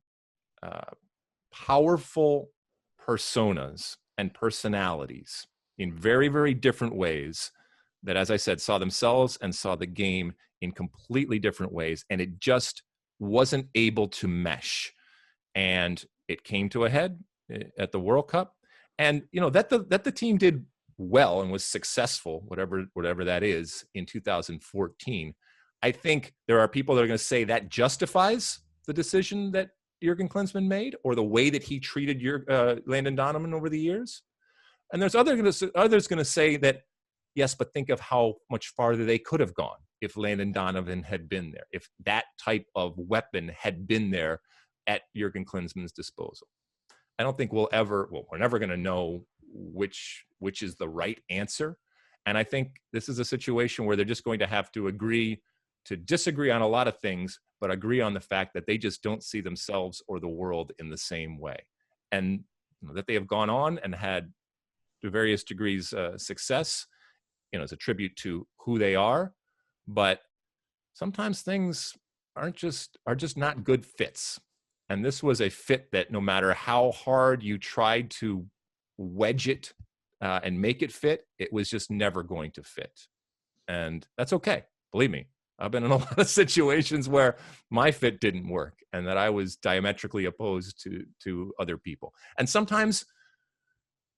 powerful personas and personalities in very, very different ways that, as I said, saw themselves and saw the game in completely different ways, and it just wasn't able to mesh. And it came to a head at the World Cup. And, that the team did well and was successful, whatever that is, in 2014. I think there are people that are going to say that justifies the decision that Jurgen Klinsmann made, or the way that he treated Landon Donovan over the years. And there's others going to say that, yes, but think of how much farther they could have gone if Landon Donovan had been there, if that type of weapon had been there at Jurgen Klinsmann's disposal. I don't think we're never going to know which is the right answer. And I think this is a situation where they're just going to have to agree to disagree on a lot of things, but agree on the fact that they just don't see themselves or the world in the same way. And that they have gone on and had, to various degrees, success, as a tribute to who they are. But sometimes things are just not good fits. And this was a fit that no matter how hard you tried to wedge it and make it fit, it was just never going to fit. And that's okay. Believe me, I've been in a lot of situations where my fit didn't work and that I was diametrically opposed to other people. And sometimes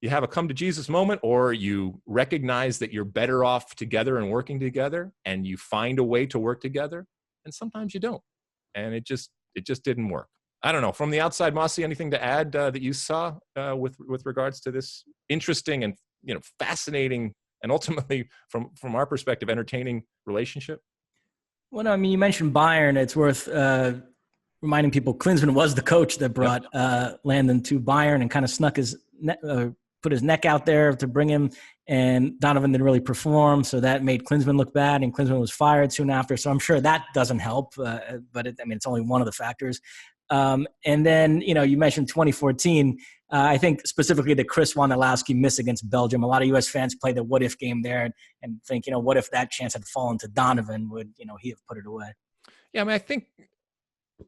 you have a come to Jesus moment, or you recognize that you're better off together and working together, and you find a way to work together. And sometimes you don't. And it just didn't work. I don't know. From the outside, Mosse, anything to add that you saw with regards to this interesting and fascinating and ultimately, from our perspective, entertaining relationship? Well, no, I mean, you mentioned Bayern. It's worth reminding people Klinsmann was the coach that brought Landon to Bayern and kind of put his neck out there to bring him. And Donovan didn't really perform, so that made Klinsmann look bad, and Klinsmann was fired soon after. So I'm sure that doesn't help, but it's only one of the factors. And then, you mentioned 2014. I think specifically the Chris Wondolowski miss against Belgium. A lot of U.S. fans play the what if game there and think, what if that chance had fallen to Donovan? Would, he have put it away? Yeah, I mean, I think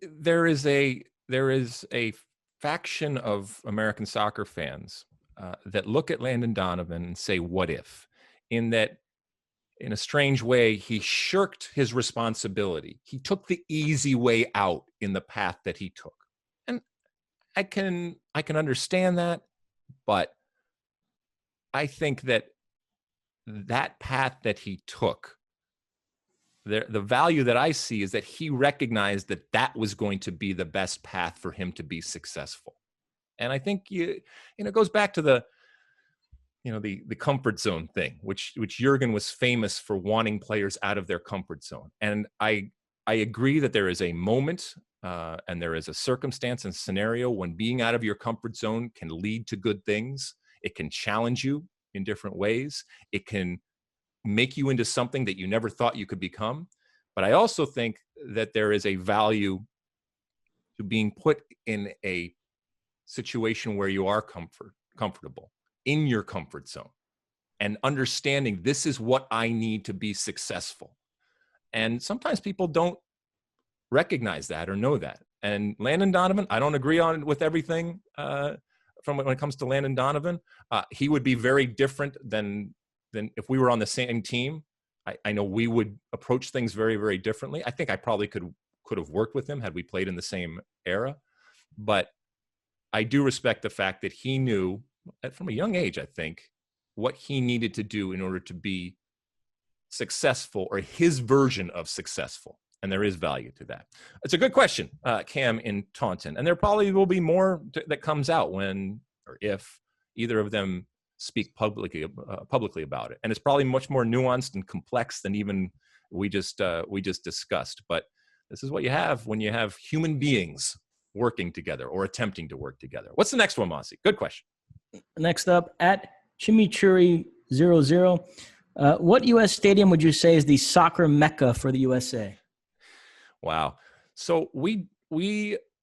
there is a faction of American soccer fans that look at Landon Donovan and say, what if? In that, in a strange way, he shirked his responsibility. He took the easy way out in the path that he took. And I can understand that, but I think that path that he took, the value that I see is that he recognized that was going to be the best path for him to be successful. And I think it goes back to the comfort zone thing, which Jurgen was famous for wanting players out of their comfort zone. And I agree that there is a moment and there is a circumstance and scenario when being out of your comfort zone can lead to good things. It can challenge you in different ways. It can make you into something that you never thought you could become. But I also think that there is a value to being put in a situation where you are comfortable in your comfort zone and understanding this is what I need to be successful. And sometimes people don't recognize that or know that. And Landon Donovan, I don't agree with everything from when it comes to Landon Donovan. He would be very different than if we were on the same team. I know we would approach things very, very differently. I think I probably could have worked with him had we played in the same era. But I do respect the fact that he knew from a young age, I think, what he needed to do in order to be successful, or his version of successful. And there is value to that. It's a good question, Cam in Taunton. And there probably will be more that comes out when or if either of them speak publicly about it. And it's probably much more nuanced and complex than even we just discussed. But this is what you have when you have human beings working together or attempting to work together. What's the next one, Mosse? Good question. Next up, at Chimichurri00. What U.S. stadium would you say is the soccer Mecca for the USA? Wow. So we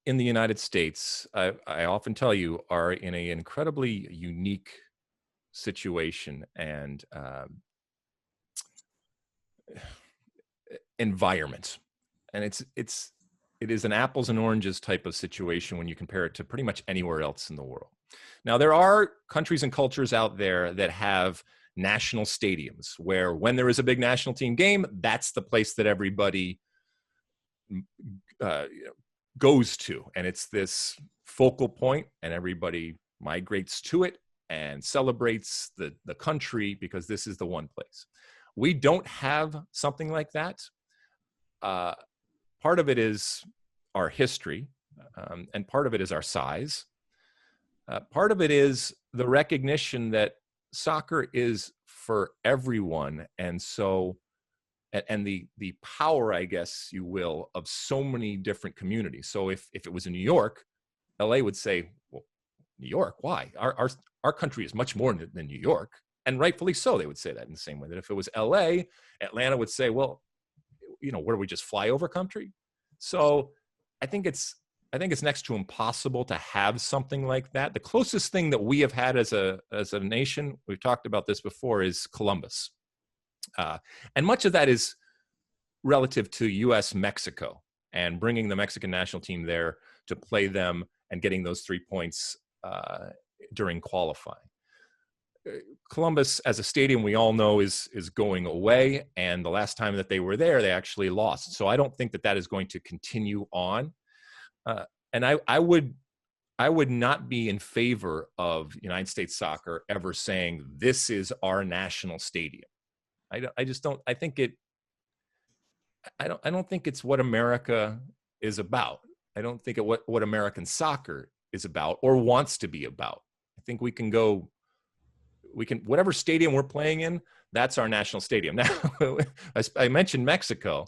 in the United States, I often tell you, are in an incredibly unique situation and environment. And it is an apples and oranges type of situation when you compare it to pretty much anywhere else in the world. Now, there are countries and cultures out there that have national stadiums where when there is a big national team game, that's the place that everybody goes to. And it's this focal point, and everybody migrates to it and celebrates the country because this is the one place. We don't have something like that. Part of it is our history. And part of it is our size. Part of it is the recognition that soccer is for everyone. And so, and the power, I guess you will, of so many different communities. So if it was in New York, LA would say, well, New York, why? Our country is much more than New York. And rightfully so, they would say that in the same way that if it was LA, Atlanta would say, well, where do we just fly over country? So I think it's next to impossible to have something like that. The closest thing that we have had as a nation, we've talked about this before, is Columbus. And much of that is relative to U.S.-Mexico and bringing the Mexican national team there to play them and getting those 3 points during qualifying. Columbus, as a stadium, we all know is going away. And the last time that they were there, they actually lost. So I don't think that is going to continue on. And I would not be in favor of United States soccer ever saying this is our national stadium. I just don't. I don't think it's what America is about. I don't think what American soccer is about or wants to be about. I think we can whatever stadium we're playing in, that's our national stadium. Now, I mentioned Mexico.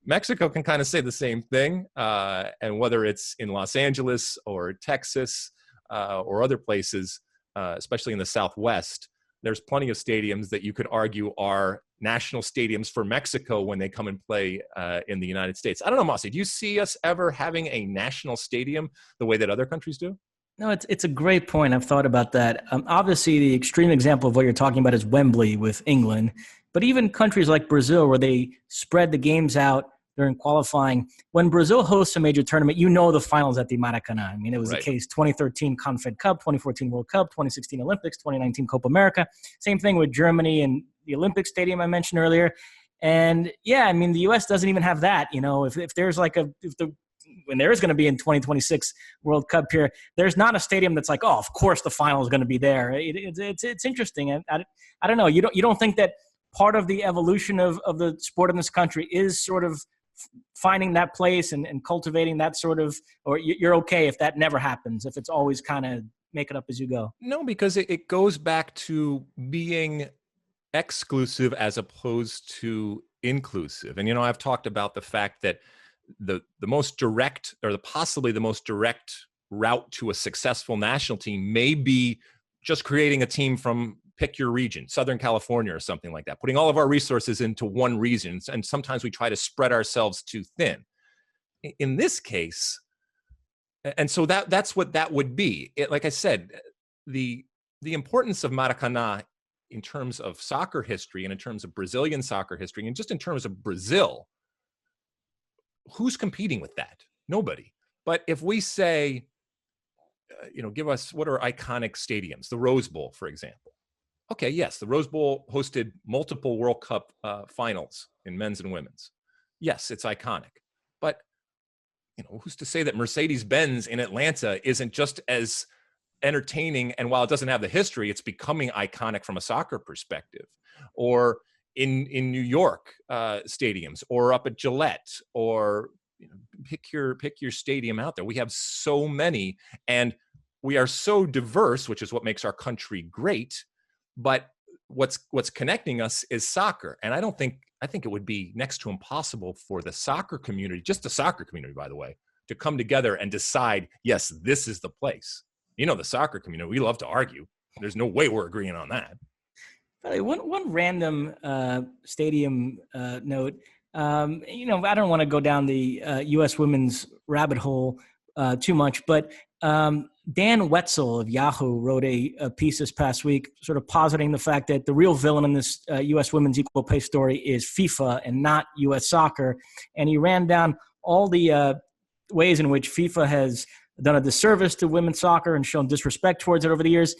Mexico can kind of say the same thing, and whether it's in Los Angeles or Texas or other places, especially in the Southwest, there's plenty of stadiums that you could argue are national stadiums for Mexico when they come and play in the United States. I don't know, Mosse, do you see us ever having a national stadium the way that other countries do? No, it's a great point. I've thought about that. Obviously, the extreme example of what you're talking about is Wembley with England. But even countries like Brazil, where they spread the games out during qualifying, when Brazil hosts a major tournament, the finals at the Maracanã. I mean, it was the case 2013 Confed Cup, 2014 World Cup, 2016 Olympics, 2019 Copa America. Same thing with Germany and the Olympic Stadium I mentioned earlier. And yeah, I mean, the U.S. doesn't even have that. If there's when there is going to be in 2026 World Cup here, there's not a stadium that's like, oh, of course the final is going to be there. It's interesting. I don't know. You don't think that part of the evolution of the sport in this country is sort of finding that place and cultivating that sort of, or you're okay if that never happens, if it's always kind of make it up as you go? No, because it goes back to being exclusive as opposed to inclusive. And, I've talked about the fact that the most direct, or possibly the most direct route to a successful national team may be just creating a team from pick your region, Southern California or something like that, putting all of our resources into one region. And sometimes we try to spread ourselves too thin. In this case, and so that's what that would be. Like I said, the importance of Maracanã in terms of soccer history and in terms of Brazilian soccer history and just in terms of Brazil, who's competing with that? Nobody. But if we say, give us what are iconic stadiums, the Rose Bowl, for example. Okay, yes, the Rose Bowl hosted multiple World Cup finals in men's and women's. Yes, it's iconic. But, who's to say that Mercedes-Benz in Atlanta isn't just as entertaining, and while it doesn't have the history, it's becoming iconic from a soccer perspective? Or in New York stadiums, or up at Gillette, or pick your stadium out there. We have so many, and we are so diverse, which is what makes our country great. But what's connecting us is soccer, and I think it would be next to impossible for the soccer community, just the soccer community, by the way, to come together and decide, yes, this is the place. The soccer community, we love to argue. There's no way we're agreeing on that. One random stadium note. I don't want to go down the U.S. women's rabbit hole too much, but Dan Wetzel of Yahoo wrote a piece this past week sort of positing the fact that the real villain in this U.S. women's equal pay story is FIFA and not U.S. soccer. And he ran down all the ways in which FIFA has done a disservice to women's soccer and shown disrespect towards it over the years.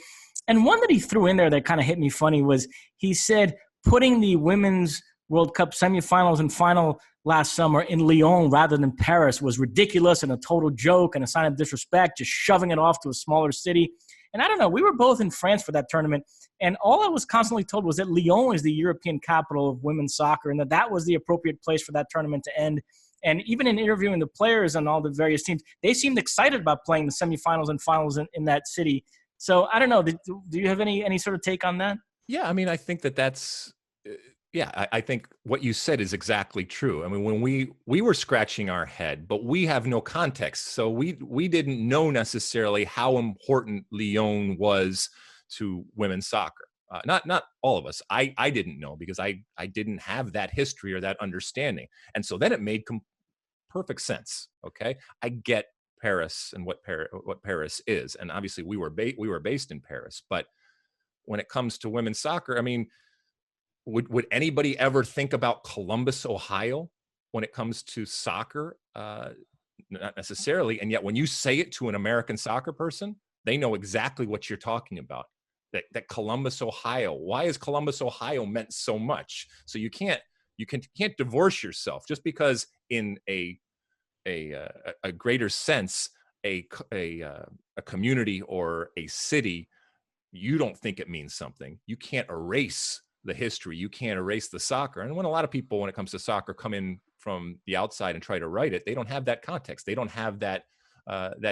And one that he threw in there that kind of hit me funny was he said putting the Women's World Cup semifinals and final last summer in Lyon rather than Paris was ridiculous and a total joke and a sign of disrespect, just shoving it off to a smaller city. And I don't know, we were both in France for that tournament, and all I was constantly told was that Lyon is the European capital of women's soccer and that was the appropriate place for that tournament to end. And even in interviewing the players on all the various teams, they seemed excited about playing the semifinals and finals in that city. So I don't know. Do you have any sort of take on that? Yeah, I mean, I think that's I think what you said is exactly true. I mean, when we were scratching our head, but we have no context, so we didn't know necessarily how important Lyon was to women's soccer. Not all of us. I didn't know because I didn't have that history or that understanding, and so then it made perfect sense. Okay, I get Paris and what Paris is, and obviously we were based in Paris, but when it comes to women's soccer, I mean, would anybody ever think about Columbus, Ohio, when it comes to soccer? Not necessarily. And yet, when you say it to an American soccer person, they know exactly what you're talking about. That Columbus, Ohio. Why is Columbus, Ohio meant so much? So you can't divorce yourself just because in a greater sense a community or a city, you don't think it means something. You can't erase the history. You can't erase the soccer. And when a lot of people, when it comes to soccer, come in from the outside and try to write it, they don't have that context. They don't have that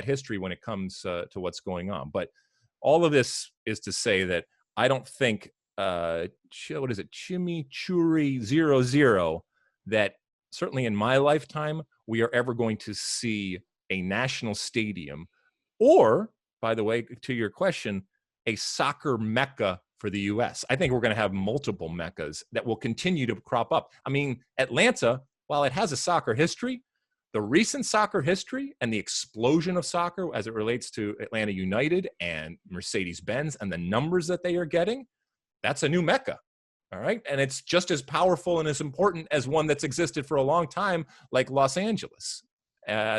history when it comes to what's going on. But all of this is to say that I don't think what is it, Chimichurri 0-0, that certainly in my lifetime we are ever going to see a national stadium, or, by the way, to your question, a soccer Mecca for the U.S. I think we're going to have multiple Meccas that will continue to crop up. I mean, Atlanta, while it has a soccer history, the recent soccer history and the explosion of soccer as it relates to Atlanta United and Mercedes-Benz and the numbers that they are getting, that's a new Mecca. All right. And it's just as powerful and as important as one that's existed for a long time, like Los Angeles.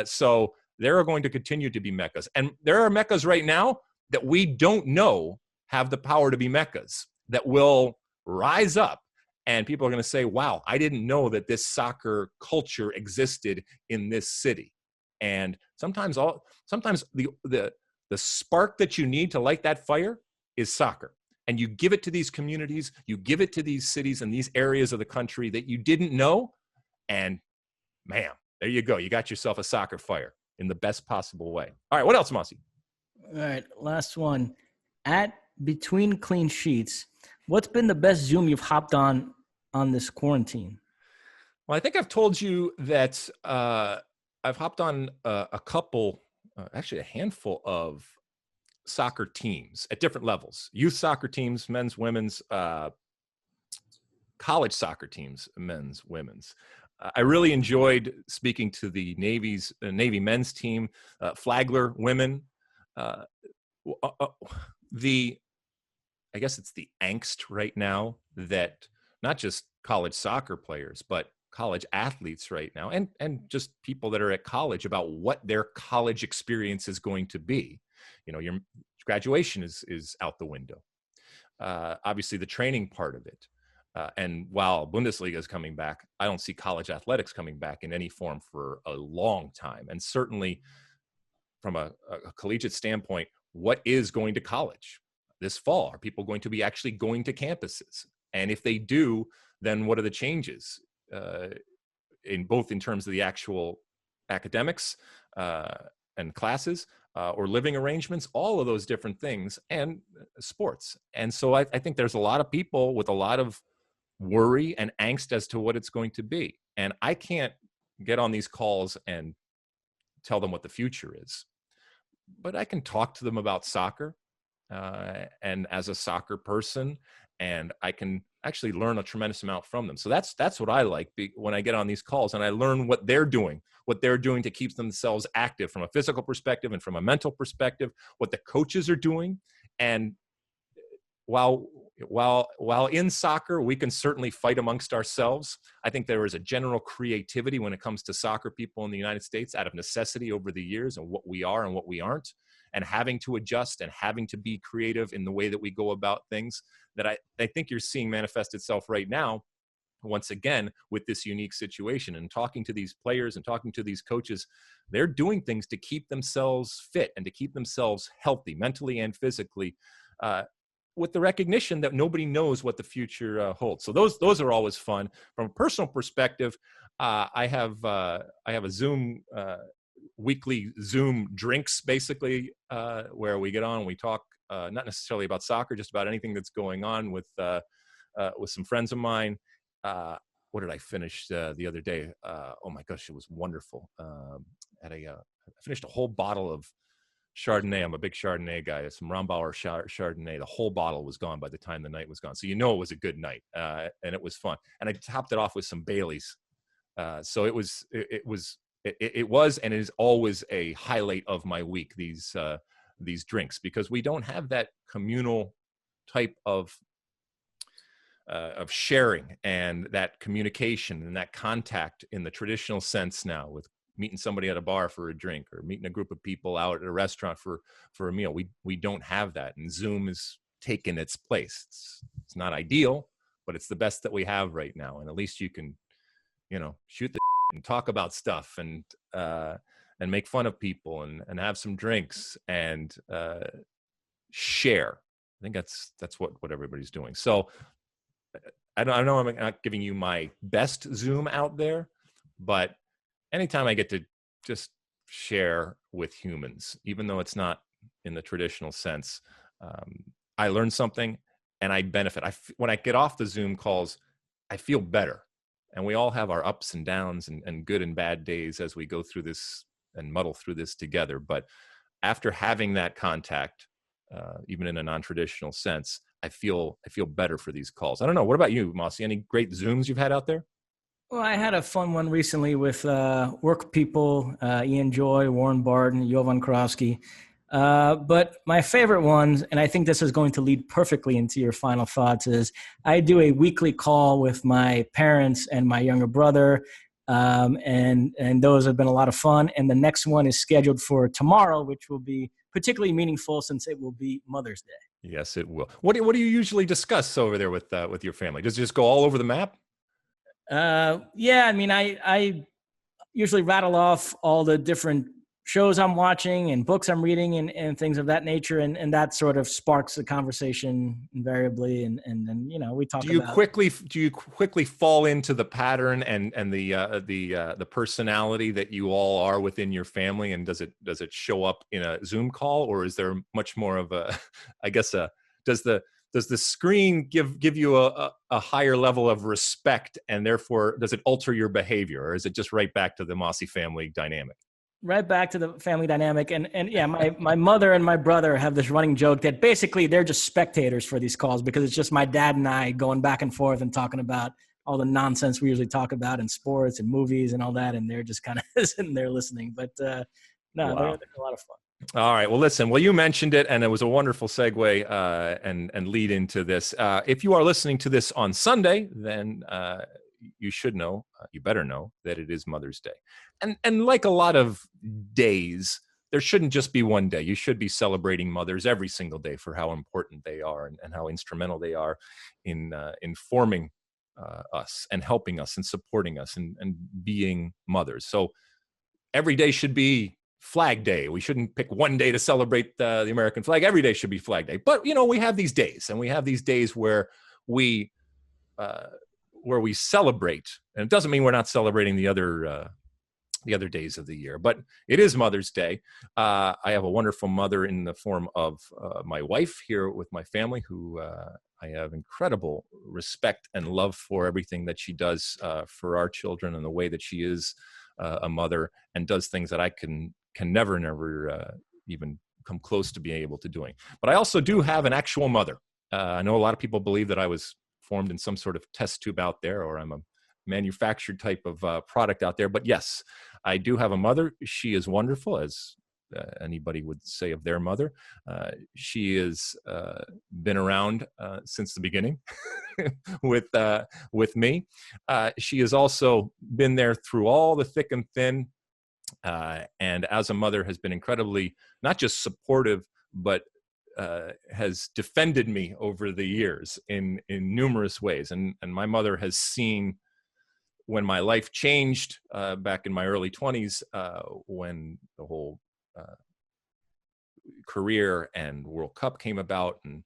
So there are going to continue to be Meccas. And there are Meccas right now that we don't know have the power to be Meccas that will rise up. And people are going to say, wow, I didn't know that this soccer culture existed in this city. And sometimes the spark that you need to light that fire is soccer. And you give it to these communities, you give it to these cities and these areas of the country that you didn't know. And man, there you go. You got yourself a soccer fire in the best possible way. All right, what else, Mosse? All right, last one. At Between Clean Sheets, what's been the best Zoom you've hopped on this quarantine? Well, I think I've told you that I've hopped on a couple, actually a handful of soccer teams at different levels. Youth soccer teams, men's, women's, college soccer teams, men's, women's. I really enjoyed speaking to the Navy men's team, Flagler women. I guess it's the angst right now that not just college soccer players, but college athletes right now, and just people that are at college about what their college experience is going to be. You know, your graduation is out the window. Obviously, the training part of it. And while Bundesliga is coming back, I don't see college athletics coming back in any form for a long time. And certainly from a collegiate standpoint, what is going to college this fall? Are people going to be actually going to campuses? And if they do, then what are the changes in terms of the actual academics and classes or living arrangements, all of those different things, and sports. And so I think there's a lot of people with a lot of worry and angst as to what it's going to be. And I can't get on these calls and tell them what the future is, but I can talk to them about soccer and as a soccer person, and I can actually learn a tremendous amount from them. So that's what I like when I get on these calls, and I learn what they're doing to keep themselves active from a physical perspective and from a mental perspective, what the coaches are doing. And while in soccer, we can certainly fight amongst ourselves. I think there is a general creativity when it comes to soccer people in the United States out of necessity over the years and what we are and what we aren't, and having to adjust and having to be creative in the way that we go about things that I think you're seeing manifest itself right now, once again, with this unique situation. And talking to these players and talking to these coaches, they're doing things to keep themselves fit and to keep themselves healthy, mentally and physically, with the recognition that nobody knows what the future holds. So those are always fun. From a personal perspective, I have a Zoom weekly Zoom drinks, basically, where we get on and we talk not necessarily about soccer, just about anything that's going on with some friends of mine. What did I finish the other day? Oh my gosh, it was wonderful. I finished a whole bottle of Chardonnay. I'm a big Chardonnay guy. Some Rombauer Chardonnay. The whole bottle was gone by the time the night was gone. So it was a good night, and it was fun. And I topped it off with some Baileys. So it was, and it is always a highlight of my week. These drinks, because we don't have that communal type of sharing and that communication and that contact in the traditional sense now, with meeting somebody at a bar for a drink or meeting a group of people out at a restaurant for a meal. We don't have that, and Zoom is taken its place. It's not ideal, but it's the best that we have right now. And at least you can, shoot the and talk about stuff and make fun of people and have some drinks and share. I think that's what everybody's doing. So I know I'm not giving you my best Zoom out there, but anytime I get to just share with humans, even though it's not in the traditional sense, I learn something and I benefit. When I get off the Zoom calls, I feel better. And we all have our ups and downs and good and bad days as we go through this and muddle through this together. But after having that contact, even in a non-traditional sense, I feel better for these calls. I don't know. What about you, Mosse? Any great Zooms you've had out there? Well, I had a fun one recently with work people, Ian Joy, Warren Barton, Jovan Karofsky. But my favorite ones, and I think this is going to lead perfectly into your final thoughts, is I do a weekly call with my parents and my younger brother, and those have been a lot of fun. And the next one is scheduled for tomorrow, which will be particularly meaningful since it will be Mother's Day. Yes, it will. What do you usually discuss over there with your family? Does it just go all over the map? Yeah, I mean, I usually rattle off all the different shows I'm watching and books I'm reading and things of that nature. And that sort of sparks the conversation invariably. And then, we talk do you about. quickly fall into the pattern and the personality that you all are within your family? And does it show up in a Zoom call, or is there much more of does the screen give you a higher level of respect, and therefore does it alter your behavior, or is it just right back to the Mosse family dynamic? Right back to the family dynamic. And yeah, my mother and my brother have this running joke that basically they're just spectators for these calls, because it's just my dad and I going back and forth and talking about all the nonsense we usually talk about in sports and movies and all that. And they're just kind of sitting there listening. But no, wow. they're a lot of fun. All right. Well, listen, you mentioned it, and it was a wonderful segue and lead into this. If you are listening to this on Sunday, then you should know, you better know that it is Mother's Day. And like a lot of days, there shouldn't just be one day. You should be celebrating mothers every single day for how important they are and how instrumental they are in forming us and helping us and supporting us and being mothers. So every day should be Flag Day. We shouldn't pick one day to celebrate the American flag. Every day should be Flag Day. But we have these days, and we have these days where we celebrate. And it doesn't mean we're not celebrating the other days of the year, but it is Mother's Day. I have a wonderful mother in the form of my wife here with my family, who I have incredible respect and love for everything that she does for our children, and the way that she is a mother and does things that I can never even come close to being able to doing. But I also do have an actual mother. I know a lot of people believe that I was formed in some sort of test tube out there, or I'm a manufactured type of product out there. But yes, I do have a mother. She is wonderful, as anybody would say of their mother. She has been around since the beginning with me. She has also been there through all the thick and thin. And as a mother has been incredibly, not just supportive, but has defended me over the years in numerous ways. And my mother has seen when my life changed back in my early 20s, when the whole career and World Cup came about. And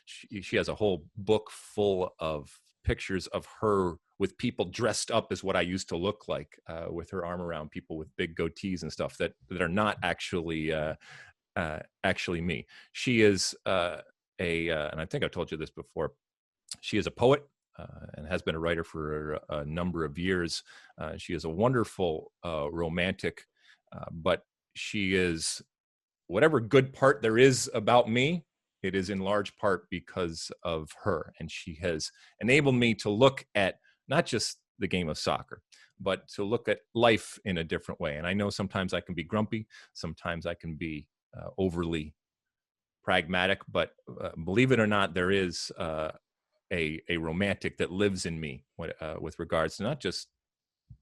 she has a whole book full of pictures of her with people dressed up as what I used to look like, with her arm around people with big goatees and stuff that are not actually me. She is and I think I told you this before. She is a poet and has been a writer for a number of years. She is a wonderful romantic, but she is, whatever good part there is about me, it is in large part because of her. And she has enabled me to look at not just the game of soccer, but to look at life in a different way. And I know sometimes I can be grumpy, sometimes I can be overly pragmatic, but believe it or not, there is a romantic that lives in me with regards to not just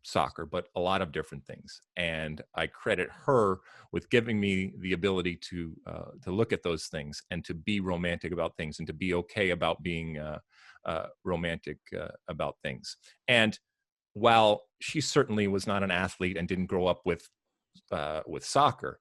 soccer, but a lot of different things. And I credit her with giving me the ability to look at those things and to be romantic about things and to be okay about being romantic about things. And while she certainly was not an athlete and didn't grow up with soccer,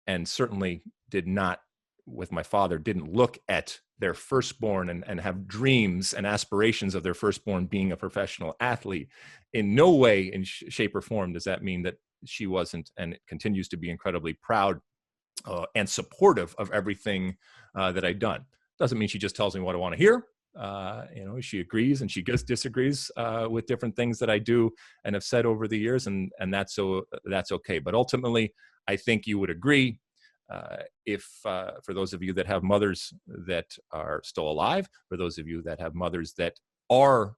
and certainly did not, with my father, didn't look at their firstborn and have dreams and aspirations of their firstborn being a professional athlete, in no way, in shape or form, does that mean that she wasn't and continues to be incredibly proud and supportive of everything that I've done. Doesn't mean she just tells me what I want to hear. She agrees and she disagrees with different things that I do and have said over the years, and that's okay. But ultimately, I think you would agree, if for those of you that have mothers that are still alive, for those of you that have mothers that are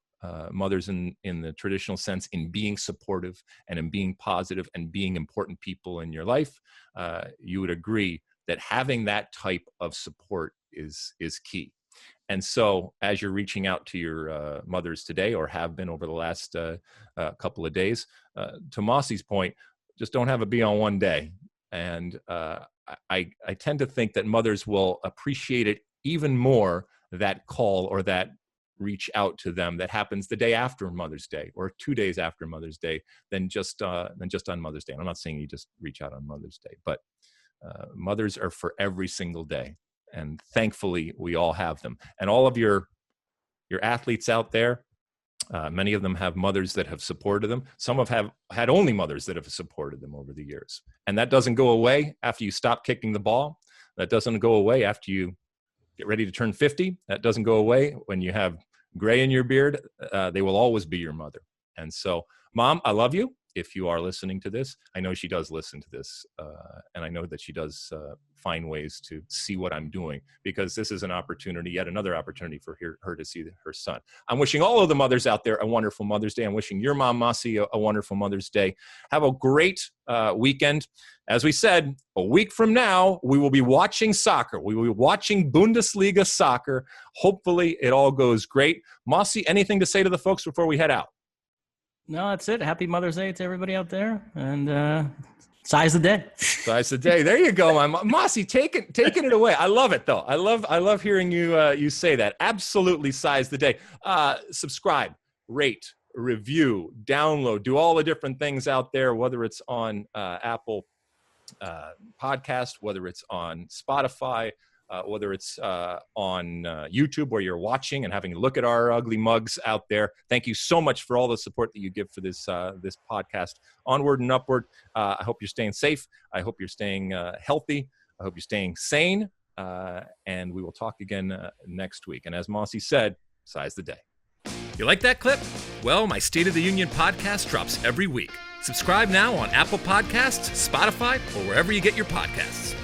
mothers in the traditional sense, in being supportive and in being positive and being important people in your life, you would agree that having that type of support is key. And so as you're reaching out to your mothers today, or have been over the last couple of days, to Mosse's point, just don't have it be on one day. And I tend to think that mothers will appreciate it even more, that call or that reach out to them that happens the day after Mother's Day or 2 days after Mother's Day than just on Mother's Day. And I'm not saying you just reach out on Mother's Day, but mothers are for every single day. And thankfully, we all have them. And all of your athletes out there, many of them have mothers that have supported them. Some have had only mothers that have supported them over the years. And that doesn't go away after you stop kicking the ball. That doesn't go away after you get ready to turn 50. That doesn't go away when you have gray in your beard. They will always be your mother. And so, Mom, I love you. If you are listening to this, I know she does listen to this. And I know that she does find ways to see what I'm doing, because this is an opportunity, yet another opportunity for her to see her son. I'm wishing all of the mothers out there a wonderful Mother's Day. I'm wishing your mom, Mosse, a wonderful Mother's Day. Have a great weekend. As we said, a week from now, we will be watching soccer. We will be watching Bundesliga soccer. Hopefully it all goes great. Mosse, anything to say to the folks before we head out? No, that's it. Happy Mother's Day to everybody out there. And size the day. Size the day. There you go, my Mosse, taking it away. I love it, though. I love hearing you say that. Absolutely size the day. Subscribe, rate, review, download, do all the different things out there, whether it's on Apple Podcast, whether it's on Spotify, whether it's on YouTube where you're watching and having a look at our ugly mugs out there. Thank you so much for all the support that you give for this podcast. Onward and upward. I hope you're staying safe. I hope you're staying healthy. I hope you're staying sane. And we will talk again next week. And as Mosse said, size the day. You like that clip? Well, my State of the Union podcast drops every week. Subscribe now on Apple Podcasts, Spotify, or wherever you get your podcasts.